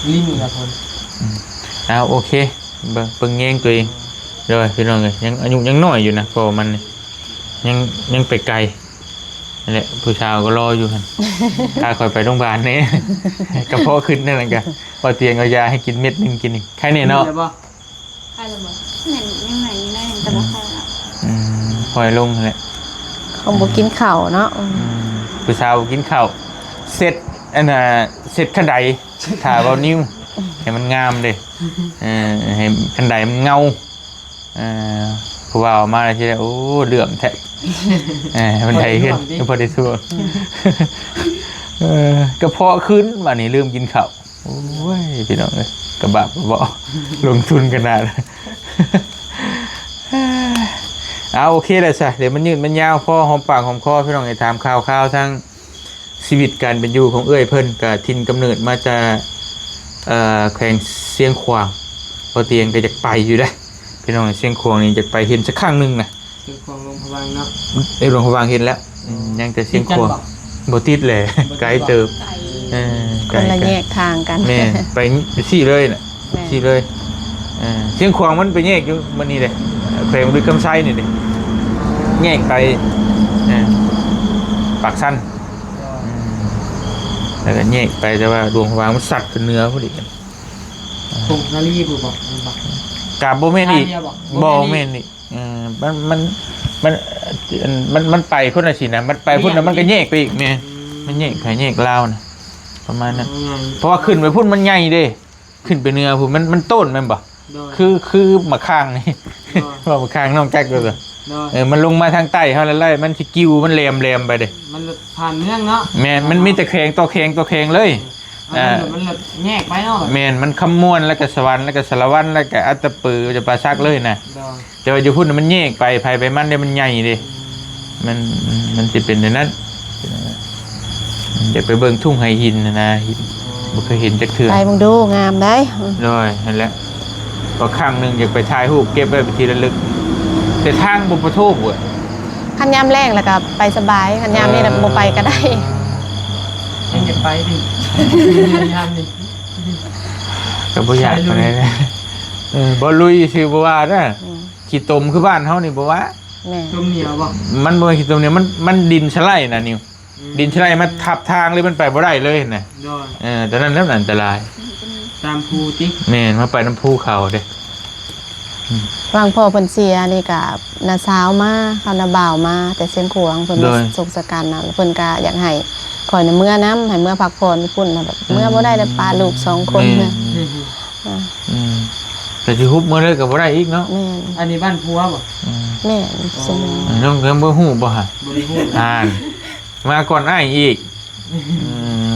Speaker 6: ลิ้นนี่ละคน
Speaker 1: เอาโอเคเบิ่งแยงตัวเองเด้อพี่น้องเอ้ยยังอายุยังน้อยอยู่นะเพราะว่ามันนี่ยังไปไกลนั่นแหละผู้ชายก็รออยู่หั่น ถ้าคอยไปโรงพยาบาลนี่ กระเพาะขึ้นนั่นแหละก็พอเตียงเอายาให้กินเม็ดนึงกินอีกใครเนี่ยเนาะ
Speaker 6: ได้บ่
Speaker 7: ใครละบ่
Speaker 4: เหมือนยังไงนี่ได้แต่บ่ค่อยแล้ว
Speaker 1: ปล่อยลงนั่นแหละ
Speaker 2: เขาบ่กินข้าวเนาะ
Speaker 1: ผู้ชายกินข้าวเสร็จอันน่ะเสร็จขันไดถ่าเบานิ้วให้มันงามเด้ให้ขันไดมันเงาผู้ว่าออกมาแล้วที่ได้โอ้เหลื่อมแท้มันไดขึ้นพอได้สู้กระเพาะขึ้นวันนี้ลืมกินข้าวโอ้ยพี่น้องเลยกระบะบ่ลงทุนขนาดเอาโอเคเลยสิเดี๋ยวมันยืดมันยาวพอหอมปากหอมคอพี่น้องไอ้ถามข่าวทั้งชีวิตการเป็นอยู่ของเอ้ยเพิ่นกับทินกำเนิดมาจากแขวงเสียงขวางพอเตียงก็จะไปอยู่ได้พี่น้องเสียงขวางนี่จะไปเห็นสักครั้งหนึ่งนะ
Speaker 6: เป็นของโรงพยาบาลเนาะ
Speaker 1: ไอ้หลวงพระบางเห็นแล้วยังแต่เสียงขวางบ่ติดเลยไกลเติบ
Speaker 2: ค
Speaker 1: ไกล
Speaker 2: นละแยกทางกัน
Speaker 1: แม่ไปซี่เลยน่ะ
Speaker 2: แม่
Speaker 1: ซี่เลยเสียงขวางมันไปแยกอยู่มันนี่เลยแขวงด้วยกำไซนี่เลยแยกไปปากสั้นแล้วก็แยกไปแต่ว่าดวงพวางมันสัตว์ขึ้นเนื้อพอดีกัน
Speaker 6: ผงนาลีผู้บอกมันบอก
Speaker 1: กาบโบเมนอีก
Speaker 6: ท่าเดียวบอก
Speaker 1: โบเมนอีกมันไปพุ่นน่ะสินะมันไปพุ่นน่ะมันก็แยกไปอีกแม่มันแยกไผแยกลาวนะประมาณนั้นเพราะว่าขึ้นไปพุ่นมันใหญ่เด้ขึ้นไปเนื้อพุ่นมันต้นแม่นบ่คือมะข้างนี่ว่ามะข้างน้องแจ๊กเลยมันลงมาทางใต้เฮาแล้วไล่มันสิกิ้วมันแหลมไปเด้
Speaker 6: มันผ่านเมืองเนาะ
Speaker 1: แม่นมันมีแต่แขงตัวแขงเลย
Speaker 6: มันแยกไปเนาะ
Speaker 1: แม่นมันคำม่วนแล้วก็สวรรค์แล้วก็สารวัตรแล้วก็อัตตปือจะปลาซักเลยนะแต่ว่าอยู่พุ่นมันแยกไปภายไปมันเนี่ยมันใหญ่ดิมันสิเป็นในนั้นอยากไปเบิ่งทุ่งไฮหินนะหินบ่เคยเห็นจักเทื่อ
Speaker 2: ไปมึงดูงามได้
Speaker 1: เลยนั่นแหละพอครั้งนึงอยากไปถ่ายรูปเก็บไว้เป็นที่ระลึกแต่ทางบ่ประโทษเว้ย
Speaker 2: คันยามแรงแล้วก็ไปสบายคันยามนี่น่ะบ่ไปก็ได้
Speaker 6: ยังจะไปดิยามนี่
Speaker 1: ก็บ่อยากปานใดนะบ่ลุยสิบ่ว่านะขี้ตมคือบ้านเฮานี่บ่ว่า
Speaker 2: แม่
Speaker 6: ต้มเหนียวบ่
Speaker 1: มันบ่ขี้ตมเนี่ยมันดินสไลด์นะนิวดินสไลด์มันทับทางเลยมันไปบ่ได้เลยน่ะ
Speaker 6: ด้วย
Speaker 1: แต่นั้นแล้วอันตราย
Speaker 6: ตามภูติ
Speaker 1: แม่นมาไปน้ำภูเขาเด้
Speaker 2: วางพ่อเพิ่นเสียนี่ก็น้าสาวมาเขาน้าบ่าวมาแต่เส้นขวงเพิ่นมาสกสกันน่ะเพิ่นก็อยากให้ข่อยน่ะเมื่อน้ำให้เมื่อพักผ่อนอยู่พุ่นน่ะแบบเมื่อบ่ได้แล้วปลาลูก2คนน่ะ
Speaker 1: แต่สิฮุบมื้อเลยก็บ่ได้อีกเนาะ
Speaker 2: แม่น
Speaker 6: อันนี้บ้านพัวบ่
Speaker 2: แม่นสม
Speaker 1: น้องเพิ่นบ่ฮู้บ่ฮะ
Speaker 6: บริโภค
Speaker 1: มาก่อนอ้ายอีก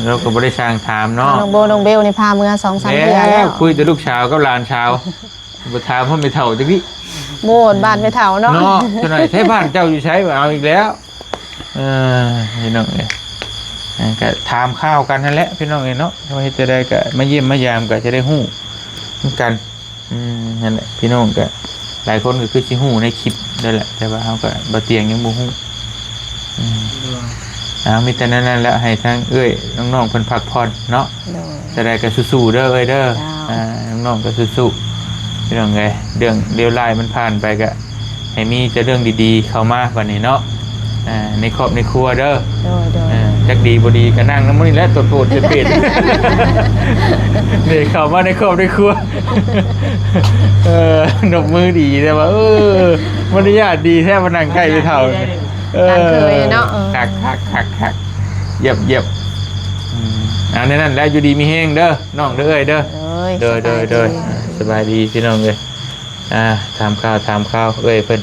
Speaker 1: เราก็บ่ได้สร้างถามเนาะ
Speaker 2: น้องโบน้องเบลนี่พาเมื่อ 2-3 เดือนแล้ว
Speaker 1: คุยแต่ลูกสาวกับหลานสาวบ่ถามเพิ่นไม่เฒ่าจักดิ
Speaker 2: โบนบ้านไปเฒ่าเนาะ
Speaker 1: เนาะจังได๋ใช้บ้านเจ้าอยู่ใช้เอาอีกแล้วพี่น้องเอ้ยก็ถามข้าวกันนั่นแหละพี่น้องเอ้ยเนาะว่าเฮ็ดจะได้ก็มาเยี่ยมมายามก็จะได้ฮู้กันนั่นแหละพี่น้องก็หลายคนก็คือสิฮู้ในคลิปนั่นแหละแต่ว่าเฮาก็บ่เตียงยังบ่ฮู้มีแต่นั้นแหละให้ทั้งเอ้ยน้องๆเพิ่นพักผ่อนเนาะ
Speaker 2: โดย
Speaker 1: จะได้ก็สู้ๆเด้อเอ้ยเด้อ
Speaker 2: จ้า
Speaker 1: น้องๆก็สู้ๆพี่น้องเอ้ยเรื่องเลวร้ายมันผ่านไปก็ให้มีแต่เรื่องดีๆเข้ามาบัดนี้เนาะในครอบในครัวเด้อ
Speaker 2: โดย
Speaker 1: จักดีบ่ดีก็นั่งน้ำมันนี่แหละตัวโตดเป็ดนี่เข้ามาในครอบในครัวดอกมือดีแต่ว่ามารยาทดีแท้มานั่งใกล้ไปเท่า
Speaker 2: ตามเคยเนาะ
Speaker 1: คักเหยียบอันนั้นแล้วอยู่ดีมีแห้งเด้อน้องเด้อเด้อเด้อสบายดีพี่น้องเลยถามข้าวเอ้ยเพิ่น